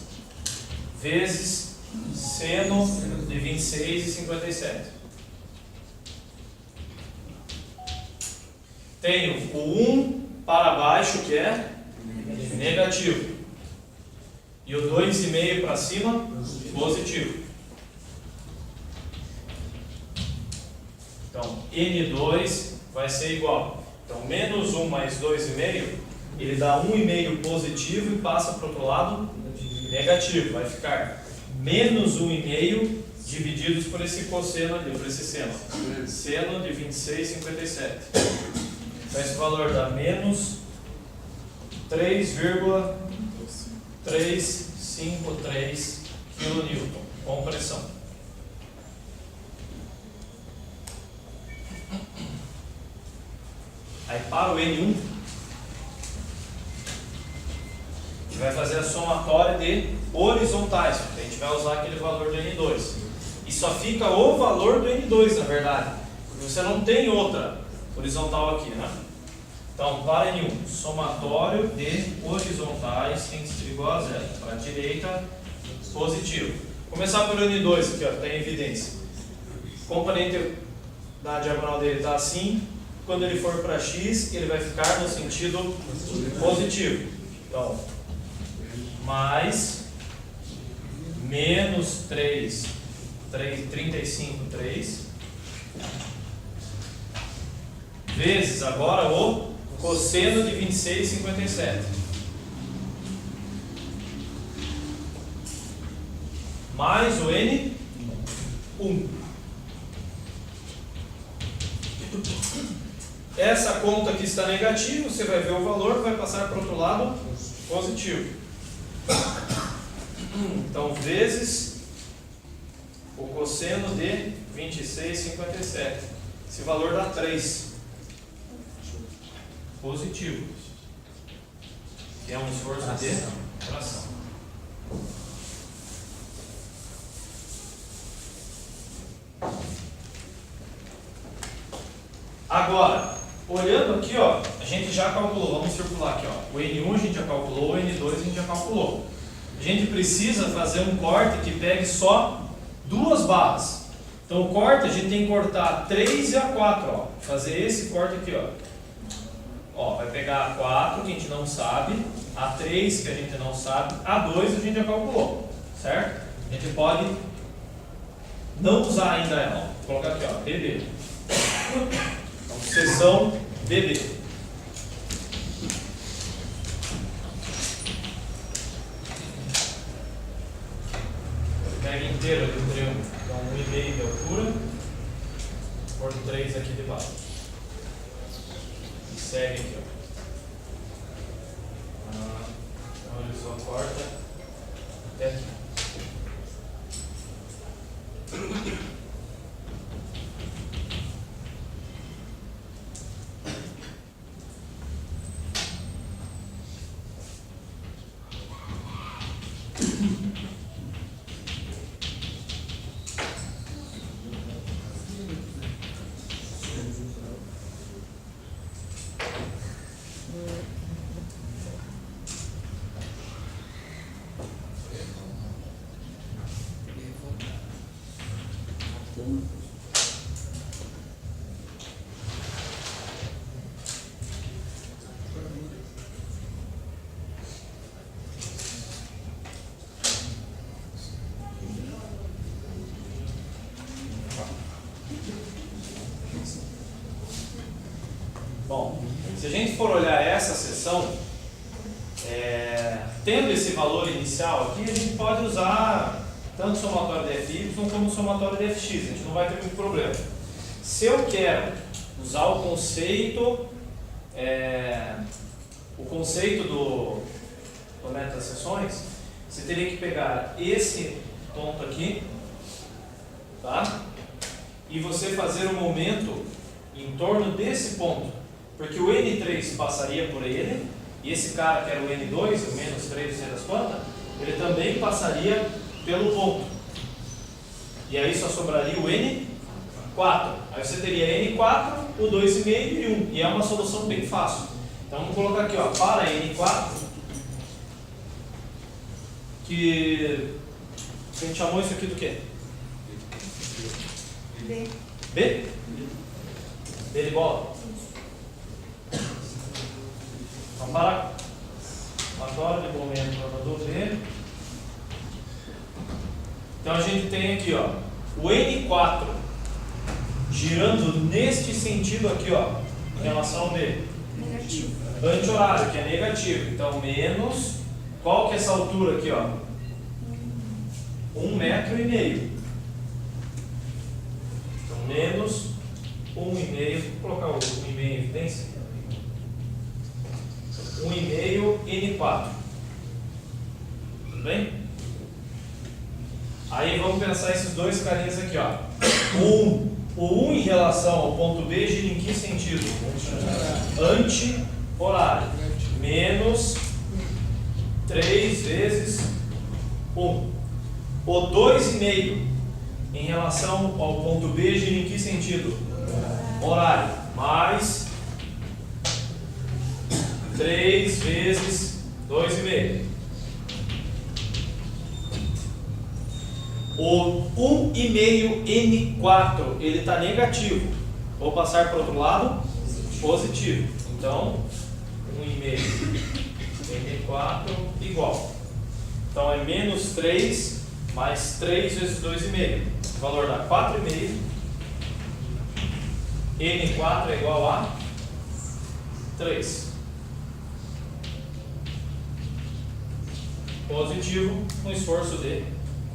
vezes seno de 26,57. Tenho o 1 para baixo, que é negativo. E o 2,5 para cima, positivo. Então, N2 vai ser igual. Então, menos 1 mais 2,5, ele dá 1,5 positivo e passa para o outro lado negativo. Vai ficar menos 1,5 divididos por esse cosseno ali, por esse seno. Seno de 26,57. Então, esse valor dá menos 3,353 kN com pressão. Aí para o N1, a gente vai fazer a somatória de horizontais. A gente vai usar aquele valor do N2. E só fica o valor do N2, na verdade. Porque você não tem outra horizontal aqui, né? Então, para N1, somatório de horizontais tem que ser igual a 0. Para a direita, positivo. Começar pelo N2 aqui, ó, está em evidência. O componente da diagonal dele está assim. Quando ele for para X, ele vai ficar no sentido positivo. Então, mais menos 35,3 vezes agora o cosseno de 26,57 mais o N1. Essa conta aqui está negativa, você vai ver o valor, vai passar para o outro lado positivo. Então, vezes o cosseno de 26,57. Esse valor dá 3. Positivo. Que é um esforço de tração. Agora, olhando aqui, ó, a gente já calculou, vamos circular aqui, ó. O N1 a gente já calculou, o N2 a gente já calculou. A gente precisa fazer um corte que pegue só 2 barras. Então o corte a gente tem que cortar a 3 e a 4, ó. Fazer esse corte aqui, ó. Ó, vai pegar a 4 que a gente não sabe, a 3 que a gente não sabe, a 2 a gente já calculou, certo? A gente pode não usar ainda ela, ó. Vou colocar aqui, ó, BB. Então, seção BB. Pega inteiro ali o triângulo, então 1,5 de altura, por 3 aqui de baixo. E segue aqui, ó. Então ele só corta até aqui. Bom, se a gente for olhar essa seção, tendo esse valor inicial aqui, a gente pode usar tanto o somatório de FY como o somatório de FX, a gente não vai ter muito problema. Se eu quero usar o conceito do meta-seções, você teria que pegar esse ponto aqui, tá? E você fazer um momento em torno desse ponto. Porque o N3 passaria por ele, e esse cara que era o N2, o menos 3, não sei das quantas, ele também passaria pelo ponto. E aí só sobraria o N4. Aí você teria N4, o 2,5 e 1. E é uma solução bem fácil. Então vamos colocar aqui, ó, para N4, que a gente chamou isso aqui do quê? B. B? B de bola? Então, para somatório de momento do B. Então a gente tem aqui, ó, o N4 girando neste sentido aqui, ó, em relação ao B. Negativo. Anti-horário, que é negativo. Então, menos, qual que é essa altura aqui, ó? 1,5 metro. Então, menos 1,5, vou colocar o 1,5 em evidência. 1,5 N4. Tudo bem? Aí vamos pensar esses dois carinhas aqui, ó. O 1 em relação ao ponto B gira em que sentido? Anti-horário. Menos 3 vezes 1. O 2,5 em relação ao ponto B gira em que sentido? Horário. Mais 3 vezes 2,5. O 1,5 N4, ele está negativo. Vou passar para o outro lado, positivo. Então, 1,5 N4 igual. Então, é menos 3 mais 3 vezes 2,5. O valor dá 4,5. N4 é igual a 3. Positivo no esforço de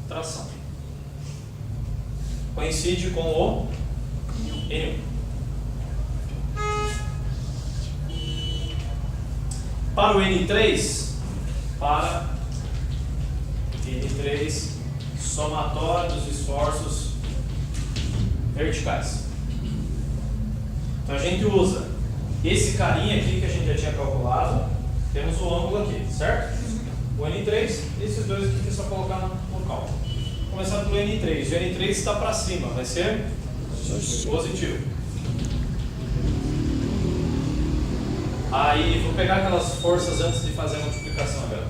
tração. Coincide com o N1. Para o N3, somatório dos esforços verticais. Então a gente usa esse carinha aqui que a gente já tinha calculado, temos o ângulo aqui, certo? O N3, esses dois aqui que é só colocar no cálculo. Começando pelo N3. O N3 está para cima, vai ser positivo. Aí, vou pegar aquelas forças antes de fazer a multiplicação agora.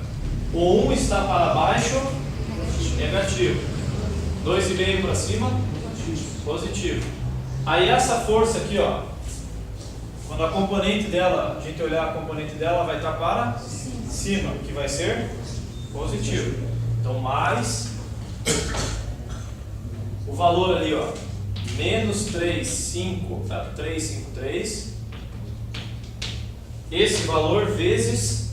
O 1 está para baixo, negativo. 2,5 para cima, positivo. Aí essa força aqui, ó, quando a componente dela, a gente olhar a componente dela, vai estar para cima, que vai ser positivo. Então, mais o valor ali, ó, menos 353. Esse valor vezes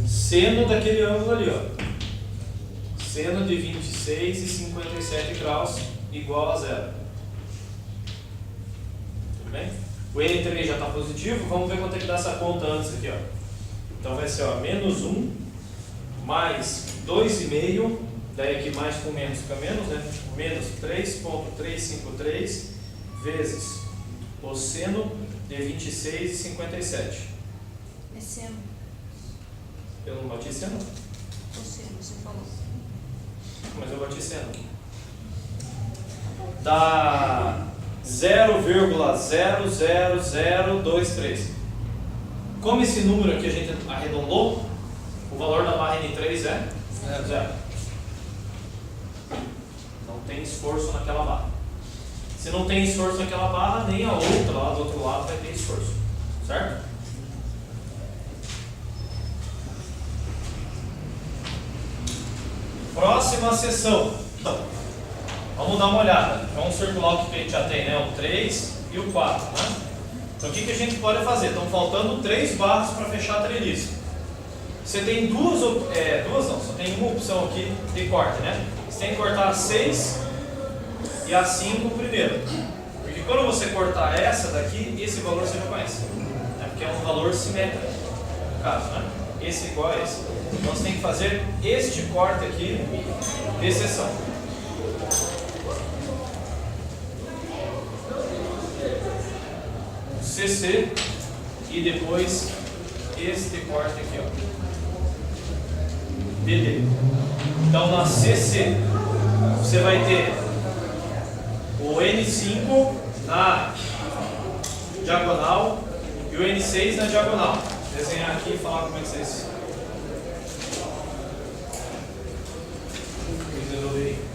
seno daquele ângulo ali, ó. Seno de 26,57 graus igual a zero. Tudo bem? O N3 já está positivo, vamos ver quanto é que dá essa conta antes aqui, ó. Então vai ser, ó, menos 1 mais 2,5, daí aqui mais com menos fica menos, né? Menos 3,353 vezes o seno de 26,57. É seno. Eu não bati seno? Você falou. Mas eu bati seno. Dá 0,00023. Como esse número aqui a gente arredondou, o valor da barra N3 é 0. Não tem esforço naquela barra. Se não tem esforço naquela barra, nem a outra lá do outro lado vai ter esforço. Certo? Próxima seção. Então, vamos dar uma olhada. Vamos circular o que a gente já tem, né? O 3 e o 4, né? Então o que a gente pode fazer? Estão faltando 3 barras para fechar a treliça. Você tem só tem uma opção aqui de corte, né? Você tem que cortar a 6 e a 5 primeiro. Porque quando você cortar essa daqui, esse valor você já conhece. Né? Porque é um valor simétrico, no caso, né? Esse é igual a esse. Então você tem que fazer este corte aqui de seção. CC e depois este corte aqui, ó. DD. Então na CC você vai ter o N5 na diagonal e o N6 na diagonal. Vou desenhar aqui e falar como é que vocês resolverem.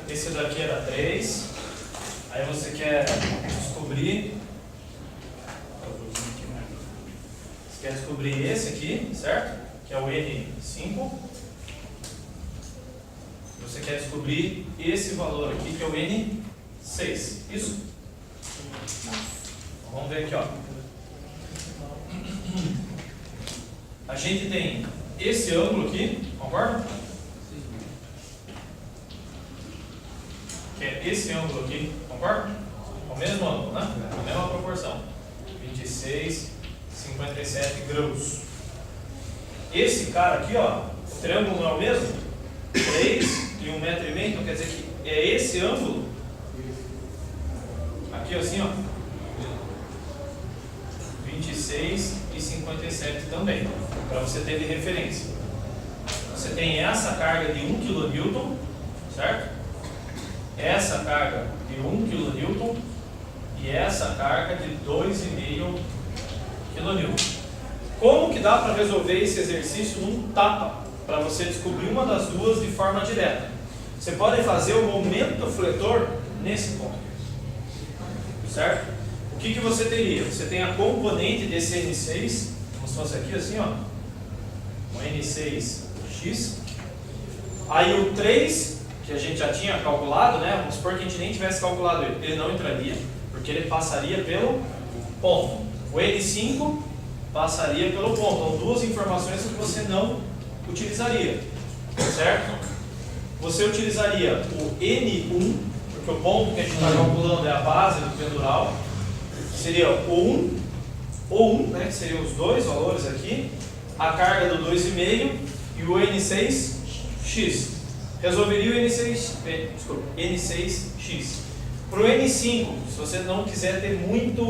Esse daqui era 3. Aí você quer descobrir. Você quer descobrir esse aqui, certo? Que é o N5. Você quer descobrir esse valor aqui, que é o N6. Isso? Vamos ver aqui, ó. A gente tem esse ângulo aqui, concorda? Que é esse ângulo aqui, concorda? É o mesmo ângulo, né? A mesma proporção. 26, 57 graus. Esse cara aqui, ó, o triângulo não é o mesmo? 3 e 1,5 metro, então quer dizer que é esse ângulo. Aqui assim, ó. 26 e 57 também, para você ter de referência. Você tem essa carga de 1 kN, certo? Essa carga de 1 kN e essa carga de 2,5 kN. Como que dá para resolver esse exercício num tapa, para você descobrir uma das duas de forma direta? Você pode fazer o momento fletor nesse ponto, certo? O que você teria? Você tem a componente desse N6, como se fosse aqui assim, ó, um N6X. Aí o 3, que a gente já tinha calculado, né? Vamos supor que a gente nem tivesse calculado ele não entraria, porque ele passaria pelo ponto. O N5 passaria pelo ponto. Então, duas informações que você não utilizaria, certo? Você utilizaria o N1, porque o ponto que a gente está calculando é a base do pendural. Seria o 1, né, que seriam os dois valores aqui, a carga do 2,5 e o N6X. Resolveria o N6X. Para o N5, se você não quiser ter muita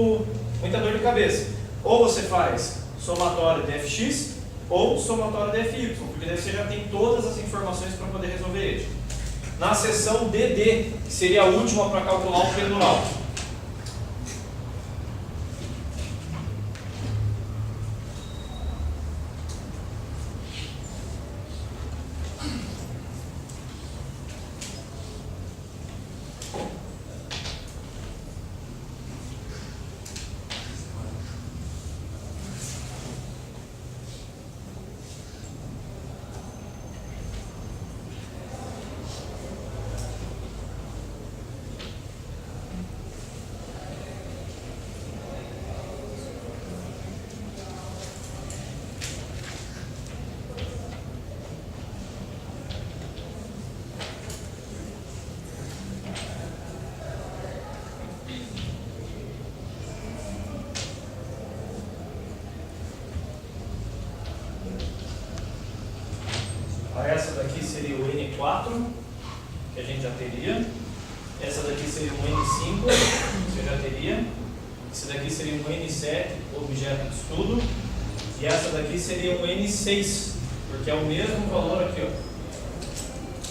dor de cabeça, ou você faz somatório de Fx ou somatório de Fy, porque daí você já tem todas as informações para poder resolver ele. Na seção DD, que seria a última para calcular o pendural. N4, que a gente já teria. Essa daqui seria um N5, que você já teria. Esse daqui seria um N7, objeto de estudo. E essa daqui seria um N6, porque é o mesmo valor aqui, ó,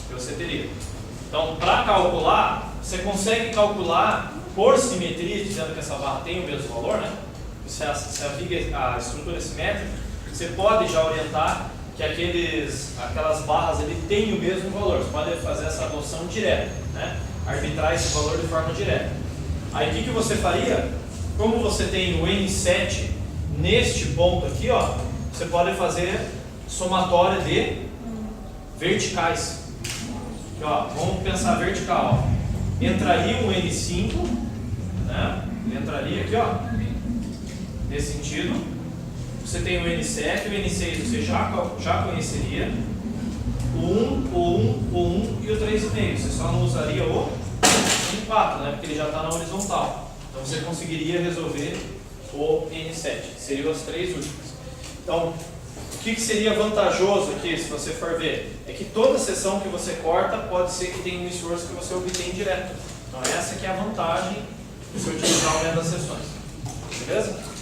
que você teria. Então, para calcular, você consegue calcular por simetria, dizendo que essa barra tem o mesmo valor, né? Se a estrutura é simétrica, você pode já orientar que aquelas barras ali têm o mesmo valor. Você pode fazer essa adoção direta, né? Arbitrar esse valor de forma direta. Aí o que você faria? Como você tem o N7 neste ponto aqui, ó, você pode fazer somatória de verticais. Aqui, ó, vamos pensar vertical. Ó. Entraria um N5, né? Entraria aqui, ó, nesse sentido. Você tem o N7, o N6 você já conheceria. O 1 e o 3,5. Você só não usaria o N4, né? Porque ele já está na horizontal. Então você conseguiria resolver o N7. Seriam as três últimas. Então, o que seria vantajoso aqui, se você for ver? É que toda seção que você corta pode ser que tenha um esforço que você obtém direto. Então essa que é a vantagem de você utilizar o método das seções. Beleza?